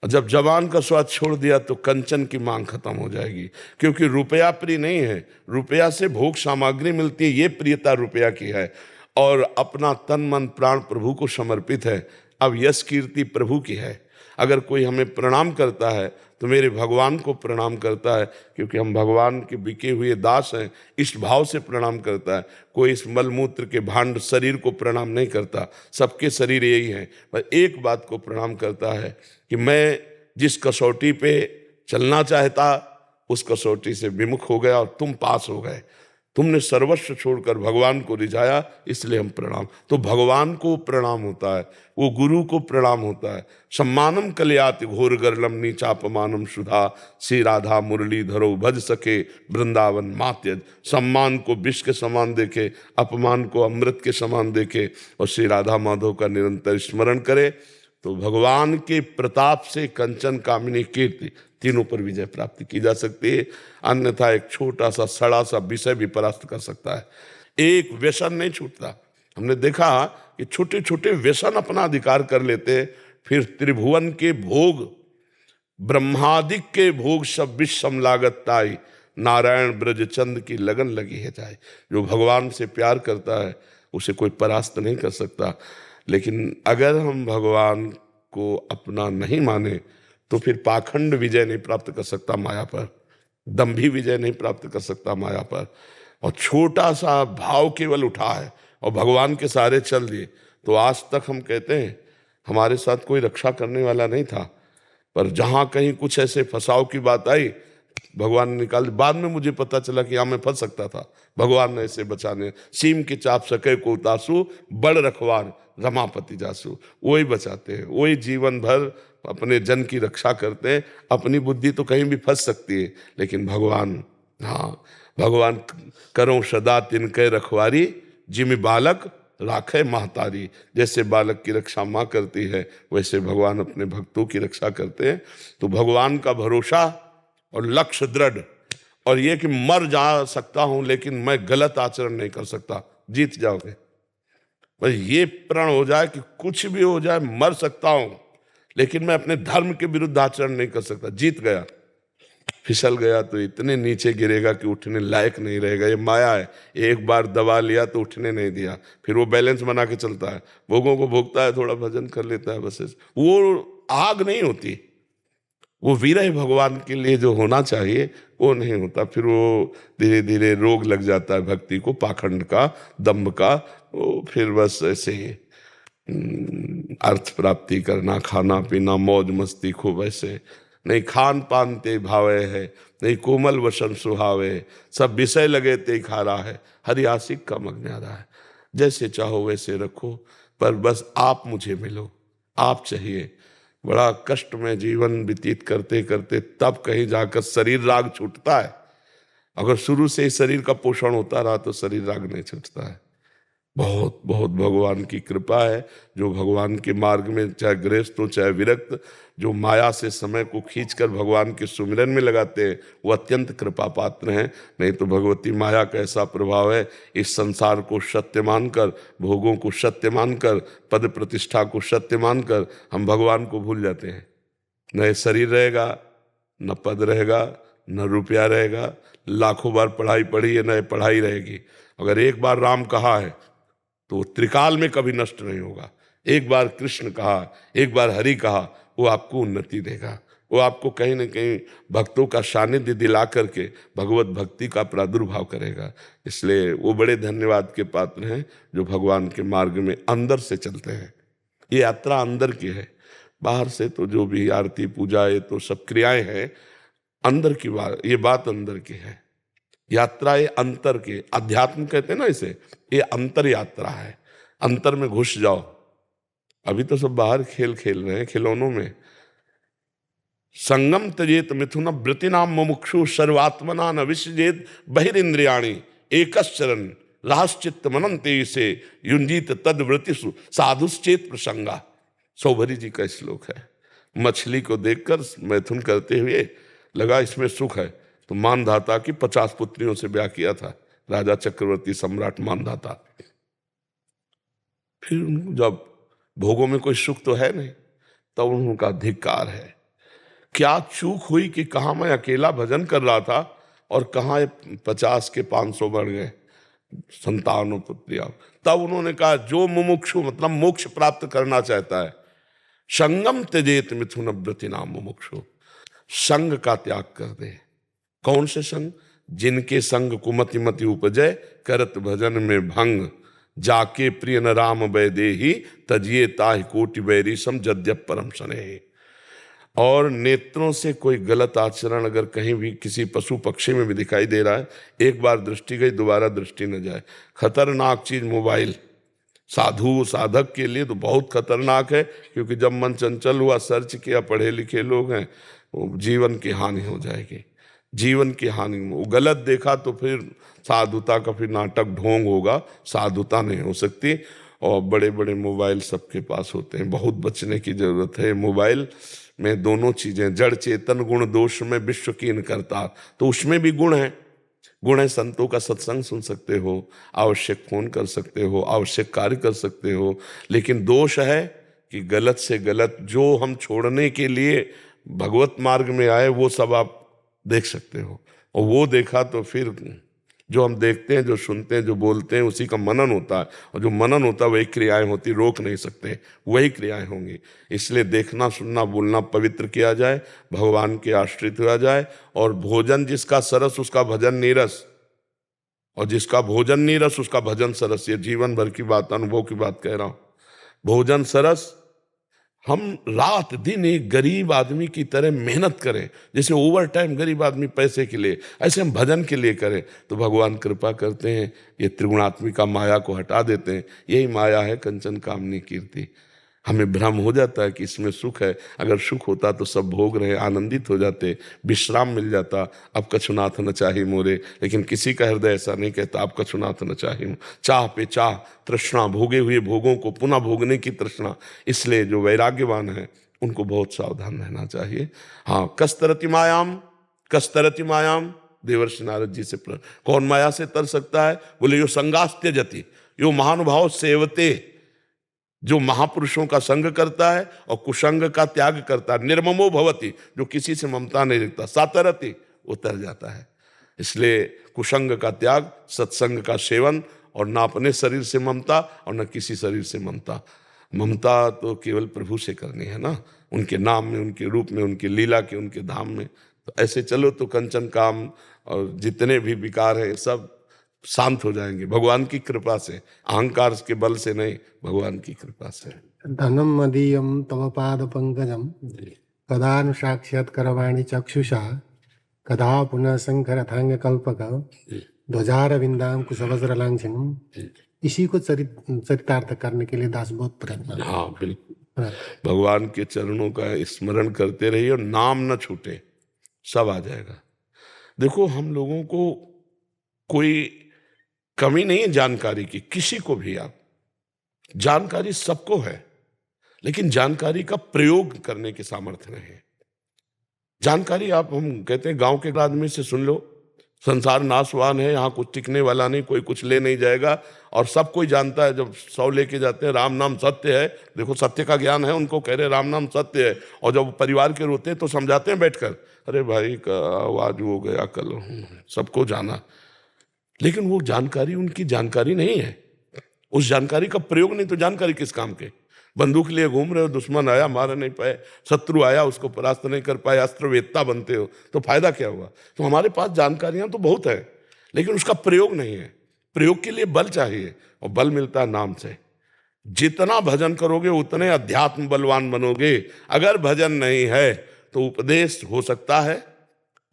और जब जवान का स्वाद छोड़ दिया तो कंचन की मांग खत्म हो जाएगी, क्योंकि रुपया प्रिय नहीं है। रुपया से भोग सामग्री मिलती है, ये प्रियता रुपया की है, और अपना तन मन प्राण प्रभु को समर्पित है। अब यश कीर्ति प्रभु की है। अगर कोई हमें प्रणाम करता है तो मेरे भगवान को प्रणाम करता है, क्योंकि हम भगवान के बिके हुए दास हैं, इस भाव से प्रणाम करता है। कोई इस मलमूत्र के भांड शरीर को प्रणाम नहीं करता, सबके शरीर यही हैं, पर एक बात को प्रणाम करता है कि मैं जिस कसौटी पे चलना चाहता उस कसौटी से विमुख हो गया और तुम पास हो गए। तुमने सर्वस्व छोड़कर भगवान को रिझाया, इसलिए हम प्रणाम। तो भगवान को प्रणाम होता है, वो गुरु को प्रणाम होता है। सम्मानम कल्याति घोर गर्लम नीचापमानम सुधा, श्री राधा मुरली धरो भज सके वृंदावन मात्यज। सम्मान को विष के समान देखे, अपमान को अमृत के समान देखे और श्री राधा माधव का निरंतर स्मरण करे तो भगवान के प्रताप से कंचन, कामिनी, कीर्ति तीनों पर विजय प्राप्ति की जा सकती है। अन्यथा एक छोटा सा सड़ा सा विषय भी परास्त कर सकता है। एक व्यसन नहीं छूटता। हमने देखा कि छोटे छोटे व्यसन अपना अधिकार कर लेते, फिर त्रिभुवन के भोग, ब्रह्मादिक के भोग सब विषम लागत ताई, नारायण ब्रजचंद की लगन लगी है जाए। जो भगवान से प्यार करता है उसे कोई परास्त नहीं कर सकता। लेकिन अगर हम भगवान को अपना नहीं माने तो फिर पाखंड विजय नहीं प्राप्त कर सकता माया पर, दंभी विजय नहीं प्राप्त कर सकता माया पर। और छोटा सा भाव केवल उठा है और भगवान के सहारे चल दिए तो आज तक हम कहते हैं हमारे साथ कोई रक्षा करने वाला नहीं था, पर जहाँ कहीं कुछ ऐसे फंसाव की बात आई भगवान ने निकाल। बाद में मुझे पता चला कि यहाँ मैं फंस सकता था, भगवान ने ऐसे बचाने। सीम के चाप सके को उतासू, बड़ रखवार रमापति जासू। वही बचाते हैं, वही जीवन भर अपने जन की रक्षा करते हैं। अपनी बुद्धि तो कहीं भी फंस सकती है, लेकिन भगवान हाँ, भगवान करो सदा तिनके रखवारी, जिमि बालक राखे महतारी। जैसे बालक की रक्षा माँ करती है, वैसे भगवान अपने भक्तों की रक्षा करते हैं। तो भगवान का भरोसा और लक्ष्य दृढ़, और ये कि मर जा सकता हूं लेकिन मैं गलत आचरण नहीं कर सकता, जीत जाओगे। बस ये प्रण हो जाए कि कुछ भी हो जाए, मर सकता हूं लेकिन मैं अपने धर्म के विरुद्ध आचरण नहीं कर सकता, जीत गया। फिसल गया तो इतने नीचे गिरेगा कि उठने लायक नहीं रहेगा। ये माया है, एक बार दबा लिया तो उठने नहीं दिया, फिर वो बैलेंस बना के चलता है, भोगों को भोगता है, थोड़ा भजन कर लेता है, बस वो आग नहीं होती। वो विरह भगवान के लिए जो होना चाहिए वो नहीं होता। फिर वो धीरे धीरे रोग लग जाता है भक्ति को, पाखंड का, दम्भ का। वो फिर बस ऐसे अर्थ प्राप्ति करना, खाना पीना, मौज मस्ती खूब ऐसे, नहीं खान पान ते भावे है, नहीं कोमल वसन सुहावे, सब विषय लगे ते खारा है, हरि आशिक का मग्नारा है। जैसे चाहो वैसे रखो, पर बस आप मुझे मिलो, आप चाहिए। बड़ा कष्ट में जीवन व्यतीत करते करते तब कहीं जाकर शरीर राग छूटता है। अगर शुरू से ही शरीर का पोषण होता रहा तो शरीर राग नहीं छूटता है। बहुत बहुत भगवान की कृपा है। जो भगवान के मार्ग में चाहे गृहस्थ हो चाहे विरक्त, जो माया से समय को खींचकर भगवान के सुमिरन में लगाते हैं, वो अत्यंत कृपा पात्र हैं। नहीं तो भगवती माया का ऐसा प्रभाव है, इस संसार को सत्य मानकर, भोगों को सत्य मानकर, पद प्रतिष्ठा को सत्य मानकर हम भगवान को भूल जाते हैं। न शरीर रहेगा, न पद रहेगा, न रुपया रहेगा, लाखों बार पढ़ाई पढ़ी है, न पढ़ाई रहेगी। अगर एक बार राम कहा है तो त्रिकाल में कभी नष्ट नहीं होगा। एक बार कृष्ण कहा, एक बार हरि कहा, वो आपको उन्नति देगा। वो आपको कहीं न कहीं भक्तों का सानिध्य दिला करके भगवत भक्ति का प्रादुर्भाव करेगा। इसलिए वो बड़े धन्यवाद के पात्र हैं जो भगवान के मार्ग में अंदर से चलते हैं। ये यात्रा अंदर की है, बाहर से तो जो भी आरती पूजा ये तो सब क्रियाएं हैं, अंदर की बात, ये बात अंदर की है। यात्रा ये अंतर के, अध्यात्म कहते हैं ना इसे, ये अंतर यात्रा है। अंतर में घुस जाओ। अभी तो सब बाहर खेल खेल रहे हैं, खिलौनों में। संगम त्यजेत मिथुन वृत्तिनाम मुमुक्षु सर्वात्मना न विसृजेत बहिरिंद्रियाणि एकश्चरन् राश्चित्त मनन्ते से युंजीत तद्वृत्तिषु साधुश्चेत प्रसंगा। सौभरी जी का श्लोक है। मछली को देखकर मैथुन करते हुए लगा इसमें सुख है, तो मानधाता की 50 पुत्रियों से ब्याह किया था राजा चक्रवर्ती सम्राट मानधाता। फिर जब भोगों में कोई सुख तो है नहीं, तब उनका धिक्कार है। क्या चूक हुई कि कहाँ मैं अकेला भजन कर रहा था और कहाँ 50 के 500 बढ़ गए संतानों पुत्रियां। तब उन्होंने कहा जो मुमुक्षु मतलब मोक्ष प्राप्त करना चाहता है, संगम त्यजेत मिथुन व्रतिनाम मुमुक्षु, संग का त्याग कर दे। कौन से संग? जिनके संग कुमति मति उपजय, करत भजन में भंग, जाके प्रिय न राम वैदेही, तजिए ताहि कोटि बैरी सम जद्यप परम स्नेह। और नेत्रों से कोई गलत आचरण अगर कहीं भी किसी पशु पक्षी में भी दिखाई दे रहा है, एक बार दृष्टि गई दोबारा दृष्टि न जाए। खतरनाक चीज मोबाइल साधु साधक के लिए तो बहुत खतरनाक है, क्योंकि जब मन चंचल हुआ, सर्च किया, पढ़े लिखे लोग हैं, जीवन की हानि हो जाएगी। जीवन की हानि, वो गलत देखा तो फिर साधुता का फिर नाटक ढोंग होगा, साधुता नहीं हो सकती। और बड़े बड़े मोबाइल सबके पास होते हैं, बहुत बचने की जरूरत है। मोबाइल में दोनों चीजें, जड़ चेतन गुण दोष में विश्व कीन करता, तो उसमें भी गुण है। गुण है, संतों का सत्संग सुन सकते हो, आवश्यक फोन कर सकते हो, आवश्यक कार्य कर सकते हो। लेकिन दोष है कि गलत से गलत जो हम छोड़ने के लिए भगवत मार्ग में आए वो सब आप देख सकते हो। और वो देखा तो फिर जो हम देखते हैं, जो सुनते हैं, जो बोलते हैं, उसी का मनन होता है। और जो मनन होता है वही क्रियाएं होती, रोक नहीं सकते, वही क्रियाएं होंगी। इसलिए देखना, सुनना, बोलना पवित्र किया जाए, भगवान के आश्रित हुआ जाए। और भोजन जिसका सरस उसका भजन नीरस, और जिसका भोजन नीरस उसका भजन सरस। ये जीवन भर की बात, अनुभव की बात कह रहा हूं। भोजन सरस, हम रात दिन एक गरीब आदमी की तरह मेहनत करें, जैसे ओवर टाइम गरीब आदमी पैसे के लिए, ऐसे हम भजन के लिए करें तो भगवान कृपा करते हैं। ये त्रिगुणात्मिका माया को हटा देते हैं। यही माया है कंचन कामनी कीर्ति। हमें भ्रम हो जाता है कि इसमें सुख है। अगर सुख होता तो सब भोग रहे, आनंदित हो जाते, विश्राम मिल जाता। अब कछुनाथ न चाही मोरे, लेकिन किसी का हृदय ऐसा नहीं कहता अब कछुनाथ न चाही। चाह पे चाह, तृष्णा, भोगे हुए भोगों को पुनः भोगने की तृष्णा। इसलिए जो वैराग्यवान है उनको बहुत सावधान रहना चाहिए। हाँ, कस्तरति मायाम, कस्तरति मायाम, देवर्षि नारद जी से कौन माया से तर सकता है? बोले यो संगास्त्य जति, यो महानुभाव सेवते, जो महापुरुषों का संग करता है और कुसंग का त्याग करता है। निर्ममो भवति, जो किसी से ममता नहीं रखता। सातरति, उतर जाता है। इसलिए कुसंग का त्याग, सत्संग का सेवन, और ना अपने शरीर से ममता और न किसी शरीर से ममता। ममता तो केवल प्रभु से करनी है ना, उनके नाम में, उनके रूप में, उनकी लीला के, उनके धाम में। तो ऐसे चलो तो कंचन काम और जितने भी विकार है सब शांत हो जाएंगे भगवान की कृपा से, अहंकार के बल से नहीं, भगवान की कृपा से। धनम मदीयम तव पाद पंकजम कदा नु साक्षात् करवाणी चक्षुषा कदा पुनः शंकर थांग कल्पक ध्वजार विंदाम कुशवज्र लांछनम। इसी को चरितार्थ करने के लिए दास बहुत प्रयत्न। हाँ बिल्कुल, भगवान के चरणों का स्मरण करते रहिए और नाम न छूटे, सब आ जाएगा। देखो, हम लोगों को कोई कमी नहीं है जानकारी की, किसी को भी। आप जानकारी सबको है, लेकिन जानकारी का प्रयोग करने के सामर्थ्य नहीं है। जानकारी आप, हम कहते हैं गांव के आदमी से सुन लो, संसार नाशवान है, यहाँ कुछ टिकने वाला नहीं, कोई कुछ ले नहीं जाएगा, और सब कोई जानता है। जब 100 लेके जाते हैं, राम नाम सत्य है, देखो सत्य का ज्ञान है उनको, कह रहे राम नाम सत्य है। और जब परिवार के रोते हैं तो समझाते हैं बैठकर, अरे भाई का आवाज हो गया कल, सबको जाना। लेकिन वो जानकारी उनकी जानकारी नहीं है, उस जानकारी का प्रयोग नहीं, तो जानकारी किस काम के? बंदूक लिए घूम रहे हो, दुश्मन आया मार नहीं पाए, शत्रु आया उसको परास्त नहीं कर पाए, अस्त्र वेत्ता बनते हो, तो फायदा क्या हुआ? तो हमारे पास जानकारियां तो बहुत है, लेकिन उसका प्रयोग नहीं है। प्रयोग के लिए बल चाहिए, और बल मिलता है नाम से। जितना भजन करोगे उतने अध्यात्म बलवान बनोगे। अगर भजन नहीं है तो उपदेश हो सकता है,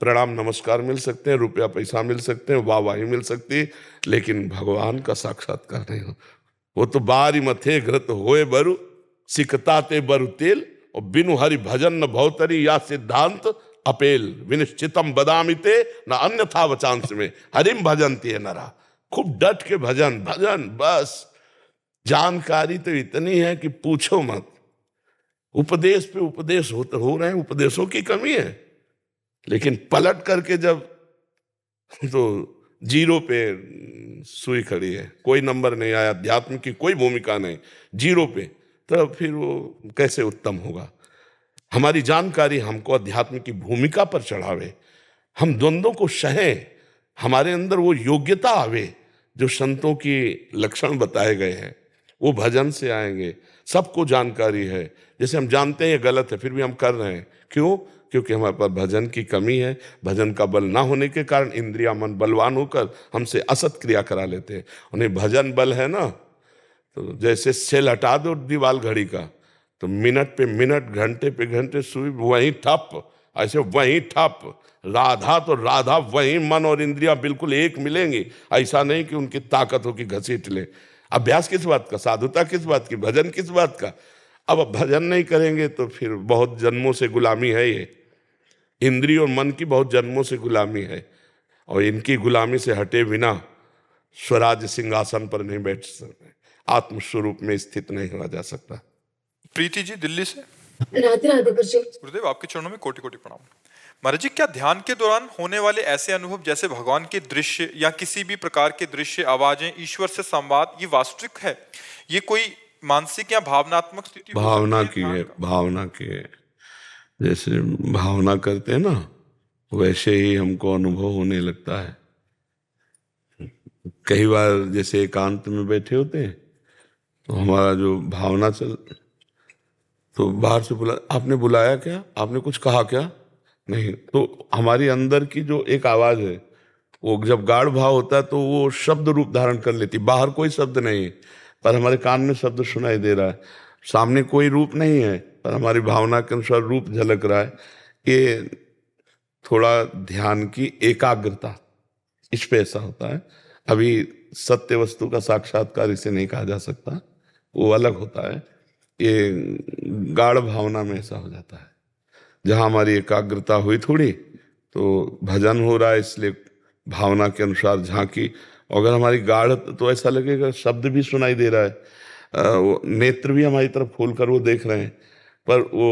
प्रणाम नमस्कार मिल सकते हैं, रुपया पैसा मिल सकते हैं, वाहवाही मिल सकती है, लेकिन भगवान का साक्षात्कार नहीं हो। वो तो बारी मथे घृत होए बरु, सिकता ते बरु तेल, और बिनु हरि भजन न भवतरी या सिद्धांत अपेल। विनिश्चितम बदामिते न अन्यथा वचांस में, हरिम भजनती है नरा। खूब डट के भजन, भजन बस। जानकारी तो इतनी है कि पूछो मत। उपदेश पे उपदेश हो रहे हैं, उपदेशों की कमी है, लेकिन पलट करके जब तो जीरो पे सुई खड़ी है, कोई नंबर नहीं आया, अध्यात्म की कोई भूमिका नहीं, जीरो पे, तो फिर वो कैसे उत्तम होगा? हमारी जानकारी हमको अध्यात्म की भूमिका पर चढ़ावे, हम द्वंद्वों को सहें, हमारे अंदर वो योग्यता आवे जो संतों की लक्षण बताए गए हैं, वो भजन से आएंगे। सबको जानकारी है, जैसे हम जानते हैं ये गलत है, फिर भी हम कर रहे हैं। क्यों? क्योंकि हमारे पास भजन की कमी है। भजन का बल ना होने के कारण इंद्रिया मन बलवान होकर हमसे असत क्रिया करा लेते हैं। उन्हें भजन बल है ना, तो जैसे सेल हटा दो दीवाल घड़ी का, तो मिनट पे मिनट, घंटे पे घंटे सुई वहीं ठप, ऐसे वहीं ठप। राधा तो राधा, वहीं मन और इंद्रिया बिल्कुल एक मिलेंगी। ऐसा नहीं कि उनकी ताकत हो कि घसीट ले। अभ्यास किस बात का, साधुता किस बात की, भजन किस बात का? अब भजन नहीं करेंगे तो फिर बहुत जन्मों से गुलामी है। ये इंद्रिय और मन की बहुत जन्मों से गुलामी है, और इनकी गुलामी से हटे बिना स्वराज सिंहासन पर नहीं बैठ सकते, आत्मस्वरूप में स्थित नहीं हुआ जा सकता। प्रीति जी दिल्ली से। राधे राधे गुरुजी। गुरुदेव आपके चरणों में कोटि कोटि प्रणाम। महाराज जी, क्या ध्यान के दौरान होने वाले ऐसे अनुभव जैसे भगवान के दृश्य या किसी भी प्रकार के दृश्य, आवाजें, ईश्वर से संवाद, ये वास्तविक है? ये कोई मानसिक या भावनात्मक स्थिति? भावना की है, भावना की है। जैसे भावना करते हैं ना, वैसे ही हमको अनुभव होने लगता है। कई बार जैसे एकांत में बैठे होते हैं तो हमारा जो भावना चल, तो बाहर से बुला, आपने बुलाया क्या, आपने कुछ कहा क्या? नहीं। तो हमारी अंदर की जो एक आवाज है, वो जब गाढ़ भाव होता है तो वो शब्द रूप धारण कर लेती। बाहर कोई शब्द नहीं है, पर हमारे कान में शब्द सुनाई दे रहा है। सामने कोई रूप नहीं है, पर हमारी भावना के अनुसार रूप झलक रहा है। ये थोड़ा ध्यान की एकाग्रता, इस पे ऐसा होता है। अभी सत्य वस्तु का साक्षात्कार इसे नहीं कहा जा सकता, वो अलग होता है। ये गाढ़ भावना में ऐसा हो जाता है। जहाँ हमारी एकाग्रता हुई थोड़ी तो भजन हो रहा है, इसलिए भावना के अनुसार झांकी। अगर हमारी गाढ़ तो ऐसा लगेगा शब्द भी सुनाई दे रहा है, वो नेत्र भी हमारी तरफ खोल कर वो देख रहे हैं, पर वो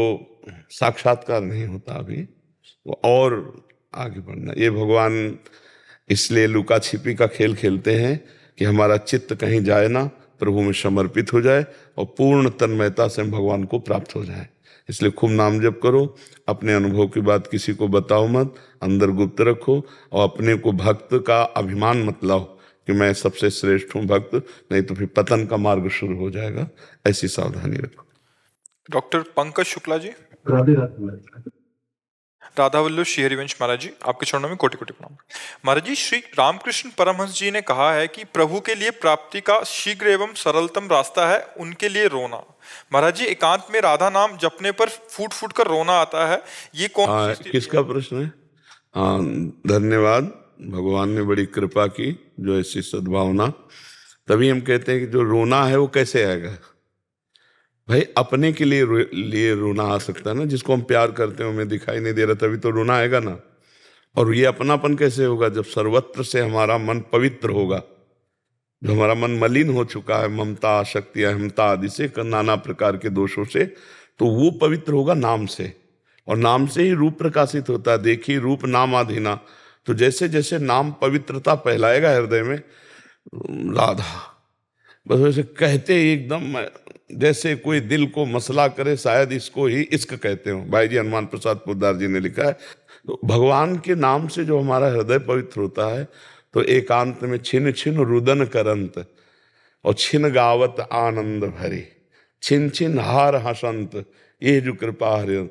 साक्षात्कार नहीं होता अभी। वो और आगे बढ़ना, ये भगवान इसलिए लुका छिपी का खेल खेलते हैं कि हमारा चित्त कहीं जाए ना, प्रभु में समर्पित हो जाए और पूर्ण तन्मयता से हम भगवान को प्राप्त हो जाए। इसलिए खूब नाम जप करो, अपने अनुभव की बात किसी को बताओ मत, अंदर गुप्त रखो और अपने को भक्त का अभिमान मत लाओ कि मैं सबसे श्रेष्ठ हूँ भक्त, नहीं तो फिर पतन का मार्ग शुरू हो जाएगा। ऐसी सावधानी रखो। डॉक्टर पंकज शुक्ला जी। राधा वल्लभ श्री हरिवंश महाराज जी, आपके चरणों में कोटि कोटि प्रणाम। महाराज जी, श्री रामकृष्ण परमहंस जी ने कहा है कि प्रभु के लिए प्राप्ति का शीघ्र एवं सरलतम रास्ता है उनके लिए रोना। महाराज जी, एकांत में राधा नाम जपने पर फूट फूट कर रोना आता है, ये कौन सी किसका प्रश्न है? धन्यवाद, भगवान ने बड़ी कृपा की जो ऐसी सद्भावना। तभी हम कहते हैं कि जो रोना है वो कैसे आएगा भाई? अपने के लिए रोना आ सकता है ना, जिसको हम प्यार करते हैं हमें दिखाई नहीं दे रहा, तभी तो रोना आएगा ना। और ये अपनापन कैसे होगा? जब सर्वत्र से हमारा मन पवित्र होगा। जो हमारा मन मलिन हो चुका है ममता, आसक्ति, अहमता आदि से, नाना प्रकार के दोषों से, तो वो पवित्र होगा नाम से, और नाम से ही रूप प्रकाशित होता है। देखिए रूप नाम आधीना, तो जैसे जैसे नाम पवित्रता फैलाएगा हृदय में, राधा बस वैसे कहते ही एकदम जैसे कोई दिल को मसला करे, शायद इसको ही इश्क कहते हो। भाई जी हनुमान प्रसाद पोद्दार जी ने लिखा है। तो भगवान के नाम से जो हमारा हृदय पवित्र होता है, तो एकांत में छिन छिन रुदन करंत और छिन गावत आनंद भरी, छिन छिन हार हसंत, ये जो कृपा हरि।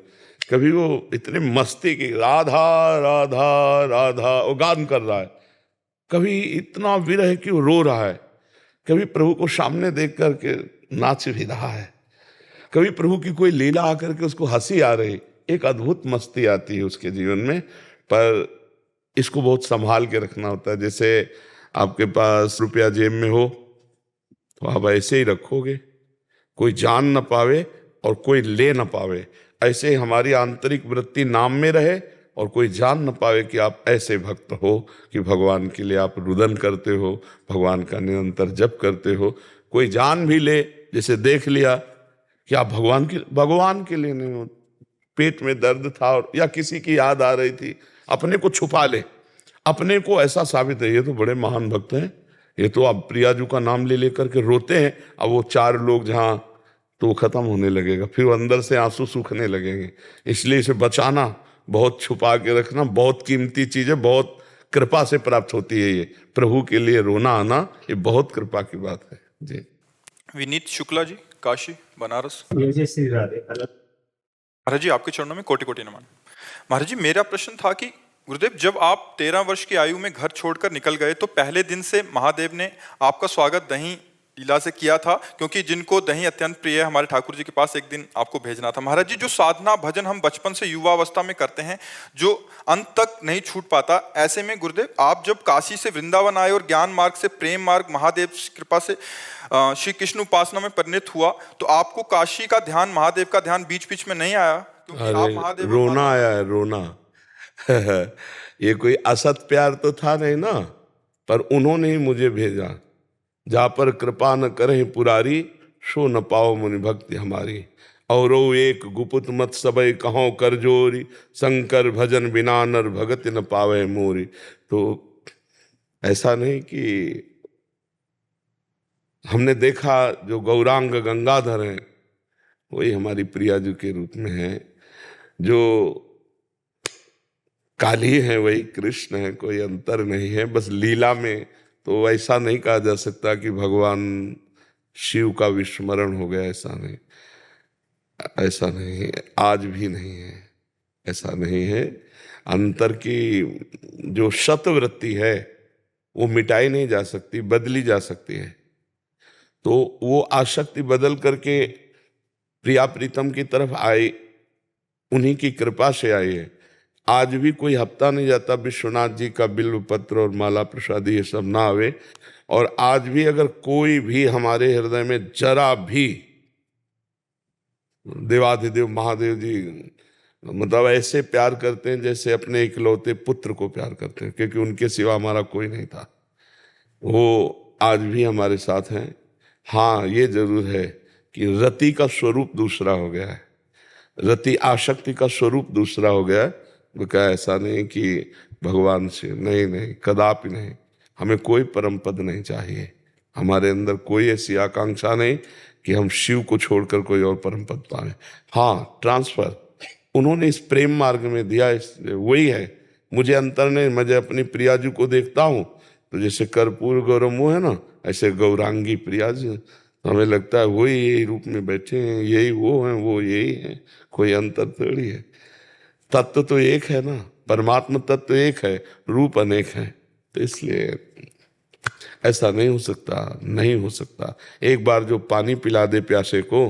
कभी वो इतने मस्ती की राधा राधा राधा वो गान कर रहा है, कभी इतना विरह कि वो रो रहा है, कभी प्रभु को सामने देख करके नाच भी रहा है, कभी प्रभु की कोई लीला आकर के उसको हंसी आ रही, एक अद्भुत मस्ती आती है उसके जीवन में। पर इसको बहुत संभाल के रखना होता है। जैसे आपके पास रुपया जेब में हो तो आप ऐसे ही रखोगे, कोई जान न पावे और कोई ले न पावे, ऐसे हमारी आंतरिक वृत्ति नाम में रहे और कोई जान न पावे कि आप ऐसे भक्त हो कि भगवान के लिए आप रुदन करते हो, भगवान का निरंतर जप करते हो। कोई जान भी ले, जैसे देख लिया कि आप भगवान के लिए नहीं हो, पेट में दर्द था और या किसी की याद आ रही थी, अपने को छुपा ले, अपने को ऐसा साबित है ये तो बड़े महान भक्त हैं, ये तो आप प्रियाजू का नाम ले लेकर के रोते हैं, अब वो चार लोग जहाँ तो खत्म होने लगेगा, फिर अंदर से आंसू सूखने लगेंगे। इसलिए इसे बचाना, बहुत छुपा के रखना, बहुत कीमती चीज है, बहुत कृपा से प्राप्त होती है। ये प्रभु के लिए रोना आना ये बहुत कृपा की बात है जी। विनीत शुक्ला जी, काशी बनारस। श्री राधे। महाराज जी, आपके चरणों में कोटि कोटि नमन। महाराज जी, मेरा प्रश्न था कि गुरुदेव, जब आप 13 वर्ष की आयु में घर छोड़कर निकल गए तो पहले दिन से महादेव ने आपका स्वागत दही लीला से किया था, क्योंकि जिनको दही अत्यंत प्रिय है हमारे ठाकुर जी के पास एक दिन आपको भेजना था। महाराज जी, जो साधना भजन हम बचपन से युवा अवस्था में करते हैं, जो अंत तक नहीं छूट पाता, ऐसे में गुरुदेव आप जब काशी से वृंदावन आए और ज्ञान मार्ग से प्रेम मार्ग महादेव की कृपा से श्री कृष्ण उपासना में परिणत हुआ, तो आपको काशी का ध्यान, महादेव का ध्यान बीच बीच में नहीं आया? अरे रोना आया है, रोना ये कोई असत प्यार तो था नहीं ना, पर उन्होंने ही मुझे भेजा। जा पर कृपा न करें पुरारी, सो न पाओ मुनि भक्ति हमारी। और एक गुपुत मत सबई कहो कर जोरी, शंकर भजन बिना नर भगति न पावे मोरी। तो ऐसा नहीं कि हमने देखा जो गौरांग गंगाधर हैं वही हमारी प्रियाजू के रूप में है, जो काली है वही कृष्ण है, कोई अंतर नहीं है। बस लीला में तो ऐसा नहीं कहा जा सकता कि भगवान शिव का विस्मरण हो गया, ऐसा नहीं, ऐसा नहीं है, आज भी नहीं है, ऐसा नहीं है। अंतर की जो शतवृत्ति है वो मिटाई नहीं जा सकती, बदली जा सकती है। तो वो आसक्ति बदल करके प्रिया प्रीतम की तरफ आई, उन्हीं की कृपा से आई है। आज भी कोई हफ्ता नहीं जाता विश्वनाथ जी का बिल्व पत्र और माला प्रसादी ये सब ना आवे। और आज भी अगर कोई भी हमारे हृदय में जरा भी देवाधिदेव महादेव जी मतलब ऐसे प्यार करते हैं जैसे अपने इकलौते पुत्र को प्यार करते हैं, क्योंकि उनके सिवा हमारा कोई नहीं था। वो आज भी हमारे साथ हैं। हाँ, ये जरूर है कि रति का स्वरूप दूसरा हो गया है, रति आसक्ति का स्वरूप दूसरा हो गया है। वो क्या ऐसा नहीं कि भगवान से नहीं, नहीं, कदापि नहीं। हमें कोई परम पद नहीं चाहिए, हमारे अंदर कोई ऐसी आकांक्षा नहीं कि हम शिव को छोड़कर कोई और परम पद पाए। हाँ, ट्रांसफर उन्होंने इस प्रेम मार्ग में दिया, वही है। मुझे अंतर ने, मुझे अपनी प्रिया जी को देखता हूँ तो जैसे कर्पूर गौरम वो है ना, ऐसे गौरांगी प्रिया जी, तो हमें लगता है वही यही रूप में बैठे हैं, यही वो हैं, वो यही है, कोई अंतर थोड़ी है। तत्व तो एक है ना, परमात्मा तत्व एक है, रूप अनेक है। तो इसलिए ऐसा नहीं हो सकता, नहीं हो सकता। एक बार जो पानी पिला दे प्यासे को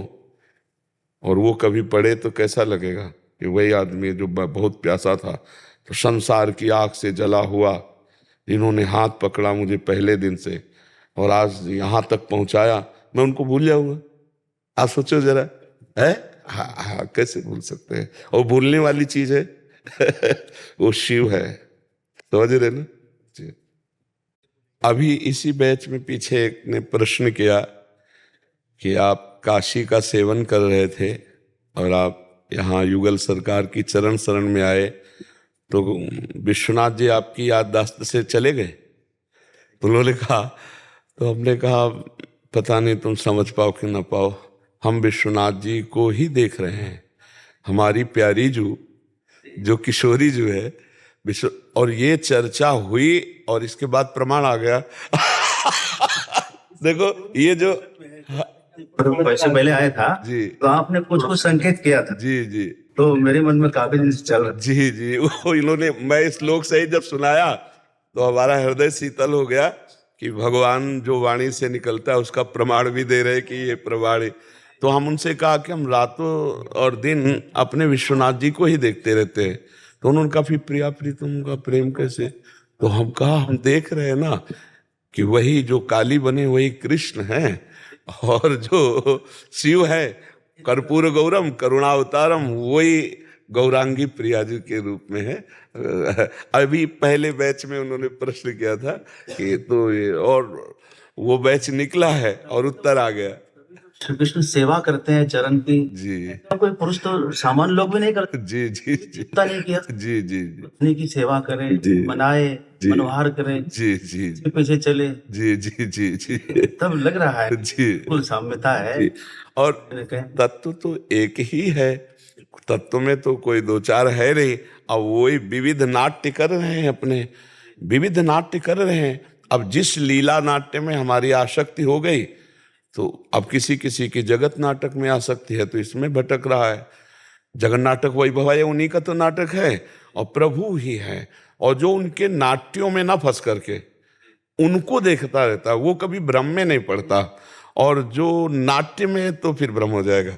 और वो कभी पड़े तो कैसा लगेगा कि वही आदमी जो बहुत प्यासा था। तो संसार की आग से जला हुआ, जिन्होंने हाथ पकड़ा मुझे पहले दिन से और आज यहाँ तक पहुँचाया, मैं उनको भूल जाऊंगा? आप सोचो जरा, है? हाँ हाँ, कैसे भूल सकते हैं? और भूलने वाली चीज है वो शिव है, समझ रहे ना जी। अभी इसी बैच में पीछे एक ने प्रश्न किया कि आप काशी का सेवन कर रहे थे और आप यहाँ युगल सरकार की चरण शरण में आए तो विश्वनाथ जी आपकी याददाश्त से चले गए? तो उन्होंने कहा, तो हमने कहा पता नहीं तुम समझ पाओ कि ना पाओ, हम विश्वनाथ जी को ही देख रहे हैं। हमारी प्यारी जो किशोरी जो है विश्व, और ये चर्चा हुई और इसके बाद प्रमाण आ गया देखो ये जो वैसे पहले आया था जी, तो आपने कुछ कुछ संकेत किया था जी जी तो मेरे मन में काफी दिन से चल रहा जी जी, वो इन्होंने, मैं इस श्लोक से ही जब सुनाया तो हमारा हृदय शीतल हो गया कि भगवान जो वाणी से निकलता है उसका प्रमाण भी दे रहे कि ये प्रमाण है। तो हम उनसे कहा कि हम रातों और दिन अपने विश्वनाथ जी को ही देखते रहते हैं। तो उन्होंने कहा फिर प्रिया प्रीतम का प्रेम कैसे? तो हम कहा हम देख रहे हैं ना कि वही जो काली बने वही कृष्ण हैं और जो शिव है कर्पूर गौरम करुणावतारम वही गौरांगी प्रिया जी के रूप में है। अभी पहले बैच में उन्होंने प्रश्न किया था कि तो ये, और वो बैच निकला है और उत्तर आ गया। श्री कृष्ण सेवा करते हैं चरण की, जी कोई पुरुष तो सामान्य लोग भी नहीं करते, जी जी जी नहीं किया जी जी जी पत्नी की सेवा करें, जी, मनाए, जी, मनोहार करें, जी जी जी पीछे चले, जी जी जी जी तब लग रहा है जी कुल साम्यता है। जी। और तत्व तो एक ही है, तत्व में तो कोई दो चार है नहीं। अब वही विविध नाट्य कर रहे हैं, अपने विविध नाट्य कर रहे हैं। अब जिस लीला नाट्य में हमारी आसक्ति हो गई तो अब किसी किसी की जगत नाटक में आसक्ति है तो इसमें भटक रहा है। जगन नाटक वैभव है, उन्हीं का तो नाटक है और प्रभु ही है। और जो उनके नाट्यों में ना फंस करके उनको देखता रहता है वो कभी भ्रम में नहीं पड़ता, और जो नाट्य में तो फिर भ्रम हो जाएगा।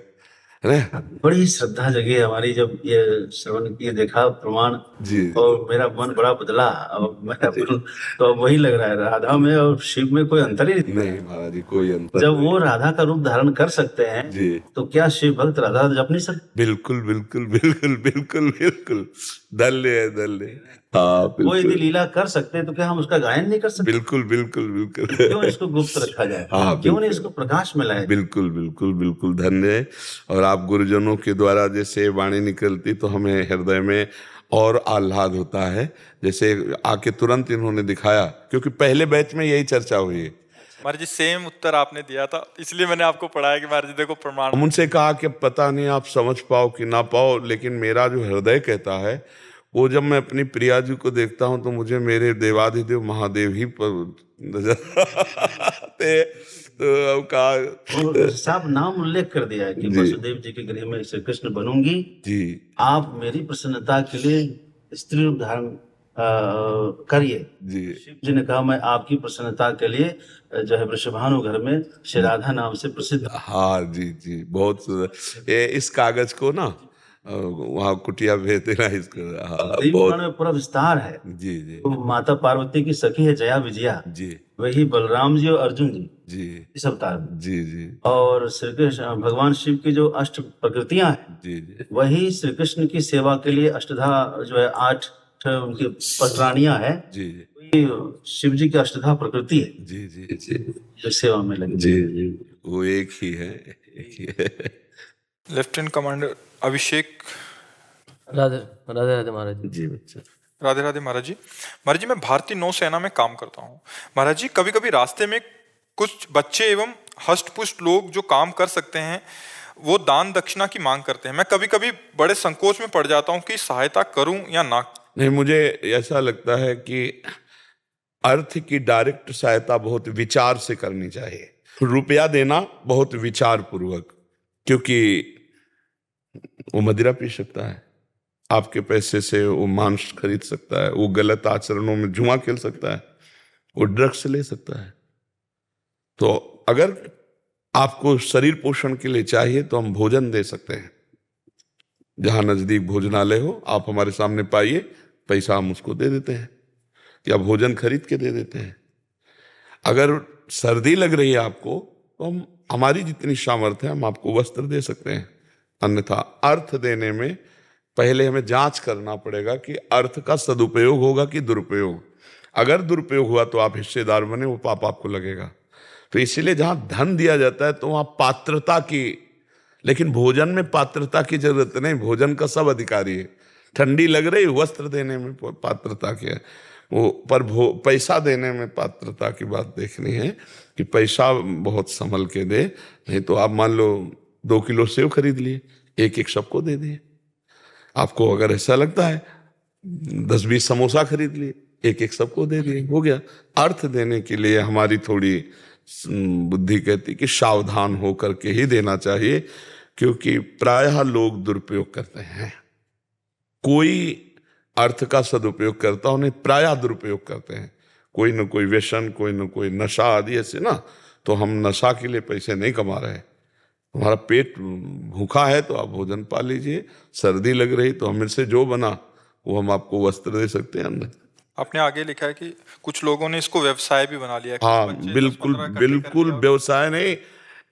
बड़ी श्रद्धा जगी हमारी जब ये श्रवण किए, देखा प्रमाण जी, और मेरा मन बड़ा बदला। अब मैं तो अब वही लग रहा है, राधा में और शिव में कोई अंतर ही नहीं महाराज जी, कोई अंतर जब नहीं। वो राधा का रूप धारण कर सकते हैं जी, तो क्या शिव भक्त राधा जप नहीं सकते? बिल्कुल बिल्कुल बिल्कुल बिल्कुल बिल्कुल, धन्य है धन्य। हाँ वो यदि बिल्कुल लीला कर सकते हैं तो क्या हम उसका गायन नहीं कर सकते? बिल्कुल बिल्कुल बिल्कुल क्यों इसको गुप्त रखा जाए? हाँ, क्यों नहीं बिल्कुल। इसको प्रकाश में लाए? बिल्कुल बिल्कुल बिल्कुल धन्य है। और आप गुरुजनों के द्वारा जैसे वाणी निकलती तो हमें हृदय में और आह्लाद होता है। जैसे आके तुरंत इन्होंने दिखाया, क्योंकि पहले बैच में यही चर्चा हुई है। महाराज जी सेम उत्तर आपने दिया था, इसलिए मैंने आपको पढ़ाया कि महाराज जी देखो प्रमाण। हम उनसे कहा कि पता नहीं आप समझ पाओ कि ना पाओ, लेकिन मेरा जो हृदय कहता है वो जब मैं अपनी प्रिया जी को देखता हूं तो मुझे मेरे देवाधिदेव महादेव ही पर नजर आते। तो अब कहा साहब नाम उल्लेख कर दिया है कि जी। वसुदेव जी के गृह में श्री कृष्ण बनूंगी, जी आप मेरी प्रसन्नता के लिए स्त्री रूप धारण करिए। जी शिव जी ने कहा मैं आपकी प्रसन्नता के लिए जो है वृषभानु घर में श्री राधा नाम से प्रसिद्ध। हाँ जी जी, बहुत सुंदर। ये इस कागज को ना वहाँ कुटिया भेज देना इसको। हाँ, देवी बहुत। पुराण में पूरा विस्तार है। जी जी तो माता पार्वती की सखी है जया विजया, जी वही बलराम जी और अर्जुन जी जी इस अवतार में। जी जी और श्री कृष्ण भगवान शिव की जो अष्ट प्रकृतियां हैं, जी जी वही श्री कृष्ण की सेवा के लिए अष्टधा जो है 8 उनकी पटरानियां है, जी जी वही शिव जी की अष्टधा प्रकृति है जी जी जी जो सेवा में लगी। जी जी, वो एक ही है, एक ही है। लेफ्टिनेंट कमांडर अभिषेक। राधे राधे राधे महाराज जी। जी बच्चा। राधे राधे महाराज जी। महाराज जी, मैं भारतीय नौसेना में काम करता हूँ। महाराज जी, कभी कभी रास्ते में कुछ बच्चे एवं हष्ट-पुष्ट लोग जो काम कर सकते हैं, वो दान दक्षिणा की मांग करते हैं। मैं कभी कभी बड़े संकोच में पड़ जाता हूँ कि सहायता करूं या ना। नहीं, मुझे ऐसा लगता है कि अर्थ की डायरेक्ट सहायता बहुत विचार से करनी चाहिए। रुपया देना बहुत विचार पूर्वक, क्योंकि वो मदिरा पी सकता है, आपके पैसे से वो मांस खरीद सकता है, वो गलत आचरणों में जुआ खेल सकता है, वो ड्रग्स ले सकता है। तो अगर आपको शरीर पोषण के लिए चाहिए तो हम भोजन दे सकते हैं। जहां नजदीक भोजनालय हो, आप हमारे सामने पाइए, पैसा हम उसको दे देते हैं या भोजन खरीद के दे देते हैं। अगर सर्दी लग रही है आपको, तो हम हमारी जितनी सामर्थ्य है हम आपको वस्त्र दे सकते हैं। अन्यथा अर्थ देने में पहले हमें जांच करना पड़ेगा कि अर्थ का सदुपयोग होगा कि दुरुपयोग। अगर दुरुपयोग हुआ तो आप हिस्सेदार बने, वो पाप आपको लगेगा। तो इसीलिए जहां धन दिया जाता है तो वहां पात्रता की, लेकिन भोजन में पात्रता की जरूरत नहीं, भोजन का सब अधिकारी है। ठंडी लग रही, वस्त्र देने में पात्रता की है वो, पर पैसा देने में पात्रता की बात देखनी है कि पैसा बहुत संभल के दे। नहीं तो आप मान लो 2 किलो सेव खरीद लिए, एक एक सबको दे दिए। आपको अगर ऐसा लगता है 10-20 समोसा खरीद लिए, एक एक सबको दे दिए, हो गया। अर्थ देने के लिए हमारी थोड़ी बुद्धि कहती कि सावधान होकर के ही देना चाहिए, क्योंकि प्रायः लोग दुरुपयोग करते हैं। कोई अर्थ का सदुपयोग करता हो नहीं, प्रायः दुरुपयोग करते हैं। कोई न कोई व्यसन, कोई न कोई नशा आदि ऐसे ना। तो हम नशा के लिए पैसे नहीं कमा रहे। हमारा पेट भूखा है तो आप भोजन पा लीजिए, सर्दी लग रही तो हमें से जो बना वो हम आपको वस्त्र दे सकते हैं अंदर। आपने आगे लिखा है कि कुछ लोगों ने इसको व्यवसाय भी बना लिया है। हाँ, कुछ बच्चे बिल्कुल 10-15 इकट्ठे बिल्कुल करके और व्यवसाय नहीं,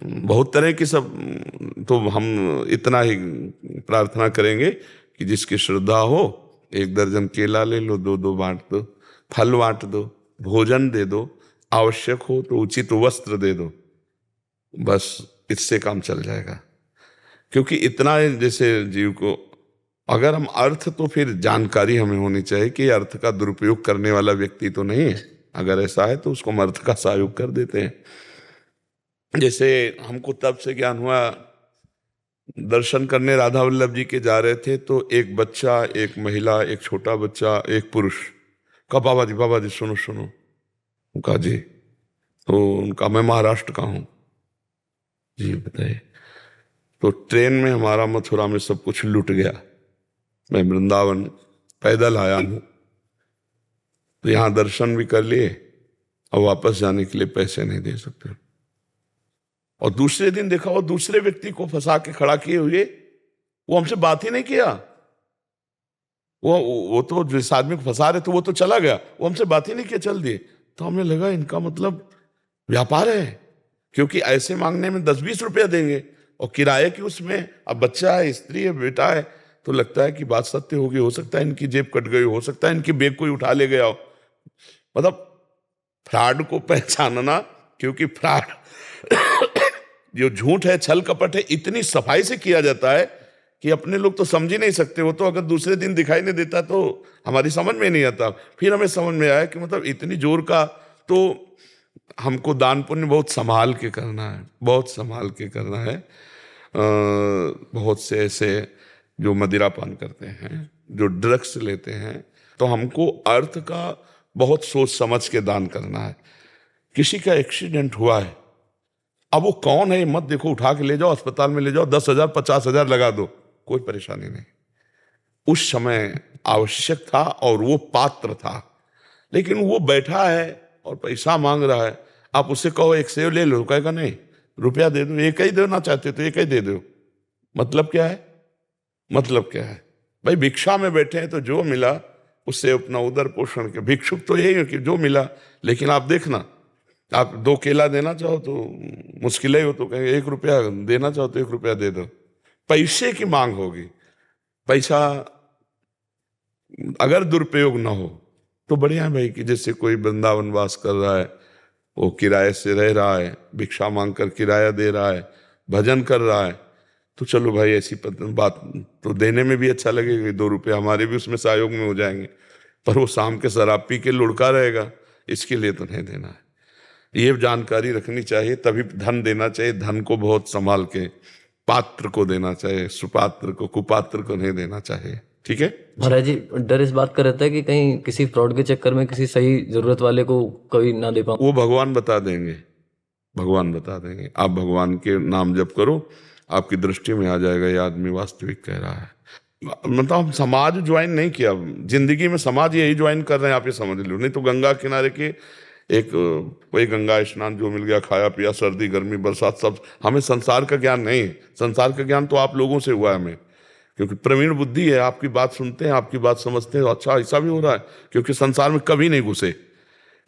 बहुत तरह की सब। तो हम इतना ही प्रार्थना करेंगे कि जिसकी श्रद्धा हो 1 दर्जन केला ले लो, 2-2 बांट दो, फल बांट दो, भोजन दे दो, आवश्यक हो तो उचित वस्त्र दे दो, बस इससे काम चल जाएगा। क्योंकि इतना जैसे जीव को अगर हम अर्थ, तो फिर जानकारी हमें होनी चाहिए कि अर्थ का दुरुपयोग करने वाला व्यक्ति तो नहीं है। अगर ऐसा है तो उसको हम अर्थ का सहयोग कर देते हैं। जैसे हमको तब से ज्ञान हुआ, दर्शन करने राधा वल्लभ जी के जा रहे थे, तो एक बच्चा, एक महिला, एक छोटा बच्चा, एक पुरुष का बाबा जी सुनो सुनो। उनका जी, तो उनका मैं महाराष्ट्र का हूँ। जी बताइए। तो ट्रेन में हमारा मथुरा में सब कुछ लूट गया, मैं वृंदावन पैदल आया हूँ, तो यहाँ दर्शन भी कर लिए और वापस जाने के लिए पैसे नहीं दे सकते। और दूसरे दिन देखा वो दूसरे व्यक्ति को फंसा के खड़ा किए हुए, वो हमसे बात ही नहीं किया। वो तो जिस आदमी को फंसा रहे थे वो तो चला गया, वो हमसे बात ही नहीं किया, चल दिए। तो हमें लगा इनका मतलब व्यापार है, क्योंकि ऐसे मांगने में 10-20 रुपया देंगे और किराए की उसमें, अब बच्चा है, स्त्री है, बेटा है, तो लगता है कि बात सत्य होगी। हो सकता है इनकी जेब कट गई, हो सकता है इनकी बैग कोई उठा ले गया हो। मतलब फ्रॉड को पहचानना, क्योंकि फ्रॉड जो झूठ है, छल कपट है, इतनी सफाई से किया जाता है कि अपने लोग तो समझ ही नहीं सकते। वो तो अगर दूसरे दिन दिखाई नहीं देता तो हमारी समझ में नहीं आता। फिर हमें समझ में आया कि मतलब इतनी जोर का, तो हमको दान पुण्य बहुत संभाल के करना है, बहुत संभाल के करना है। बहुत से ऐसे जो मदिरा पान करते हैं, जो ड्रग्स लेते हैं, तो हमको अर्थ का बहुत सोच समझ के दान करना है। किसी का एक्सीडेंट हुआ है, अब वो कौन है मत देखो, उठा के ले जाओ, अस्पताल में ले जाओ, 10,000 50,000 लगा दो, कोई परेशानी नहीं। उस समय आवश्यक था और वो पात्र था, लेकिन वो बैठा है और पैसा मांग रहा है। आप उससे कहो 1 सेव ले लो, कहेगा नहीं, रुपया दे दो, एक ही देना चाहते तो एक ही दे दो। मतलब क्या है? मतलब क्या है भाई? भिक्षा में बैठे हैं तो जो मिला उससे अपना उदर पोषण के, भिक्षुक तो यही है कि जो मिला। लेकिन आप देखना, आप 2 केला देना चाहो तो मुश्किल ही हो, तो कहेंगे 1 रुपया देना चाहो तो 1 रुपया दे दो। पैसे की मांग होगी। पैसा अगर दुरुपयोग ना हो तो बढ़िया है भाई, कि जैसे कोई वृंदावन वास कर रहा है, वो किराए से रह रहा है, भिक्षा मांग कर किराया दे रहा है, भजन कर रहा है, तो चलो भाई ऐसी बात तो देने में भी अच्छा लगेगा, 2 रुपये हमारे भी उसमें सहयोग में हो जाएंगे। पर वो शाम के शराब पी के लुढ़का रहेगा, इसके लिए तो नहीं देना है। ये जानकारी रखनी चाहिए, तभी धन देना चाहिए। धन को बहुत संभाल के पात्र को देना चाहिए, सुपात्र को, कुपात्र को नहीं देना चाहिए। ठीक है महाराज जी, डर इस बात का रहता है कि कहीं किसी फ्रॉड के चक्कर में किसी सही जरूरत वाले को कभी ना दे पाऊं। वो भगवान बता देंगे, भगवान बता देंगे। आप भगवान के नाम जप करो, आपकी दृष्टि में आ जाएगा ये आदमी वास्तविक कह रहा है। मतलब हम समाज ज्वाइन नहीं किया, जिंदगी में समाज यही ज्वाइन कर रहे हैं, आप ये समझ लो। नहीं तो गंगा किनारे के एक कोई गंगा स्नान जो मिल गया, खाया पिया, सर्दी गर्मी बरसात सब। हमें संसार का ज्ञान नहीं है, संसार का ज्ञान तो आप लोगों से हुआ है हमें, क्योंकि प्रवीण बुद्धि है, आपकी बात सुनते हैं, आपकी बात समझते हैं। अच्छा ऐसा भी हो रहा है, क्योंकि संसार में कभी नहीं घुसे,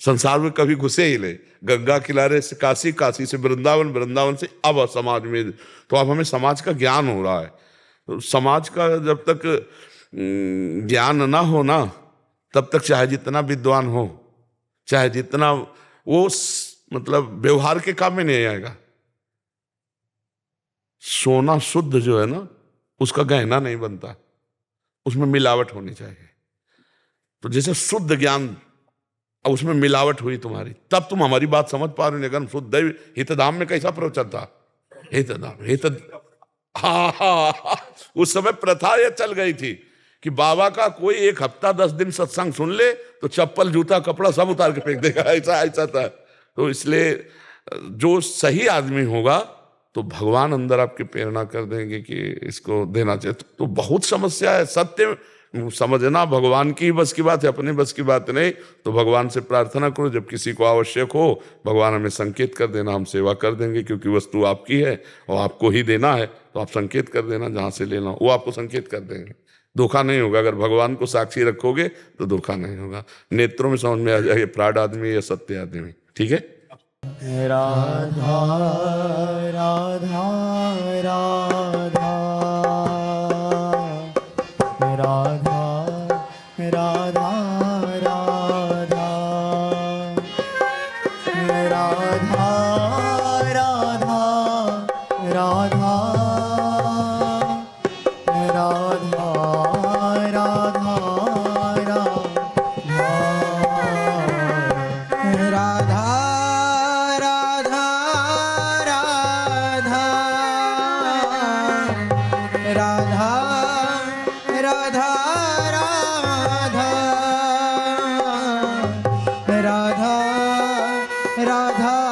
संसार में कभी घुसे ही ले। गंगा किनारे से काशी, काशी से वृंदावन, वृंदावन से अब समाज में। तो अब हमें समाज का ज्ञान हो रहा है। तो समाज का जब तक ज्ञान ना हो ना, तब तक चाहे जितना विद्वान हो, चाहे जितना वो मतलब व्यवहार के काम में नहीं आएगा। सोना शुद्ध जो है ना, उसका गहना नहीं बनता, उसमें मिलावट होनी चाहिए। तो जैसे शुद्ध ज्ञान, अब उसमें मिलावट हुई तुम्हारी, तब तुम हमारी बात समझ पा रहे हो। अगर शुद्ध हितधाम में कैसा प्रवचन था? हितधाम हाँ, उस समय प्रथा यह चल गई थी कि बाबा का कोई 1 हफ्ता 10 दिन सत्संग सुन ले तो चप्पल जूता कपड़ा सब उतार के फेंक देगा, ऐसा था। तो इसलिए जो सही आदमी होगा तो भगवान अंदर आपकी प्रेरणा कर देंगे कि इसको देना चाहिए। तो बहुत समस्या है, सत्य समझना भगवान की बस की बात है, अपनी बस की बात नहीं। तो भगवान से प्रार्थना करो, जब किसी को आवश्यक हो भगवान हमें संकेत कर देना, हम सेवा कर देंगे, क्योंकि वस्तु आपकी है और आपको ही देना है। तो आप संकेत कर देना, जहाँ से लेना वो आपको संकेत कर देंगे। धोखा नहीं होगा, अगर भगवान को साक्षी रखोगे तो धोखा नहीं होगा। नेत्रों में समझ में आ जाएगा फ्रॉड आदमी या सत्य आदमी। ठीक है। राधा राधा राधा राधा राधा राधा राधा राधा राधा राधा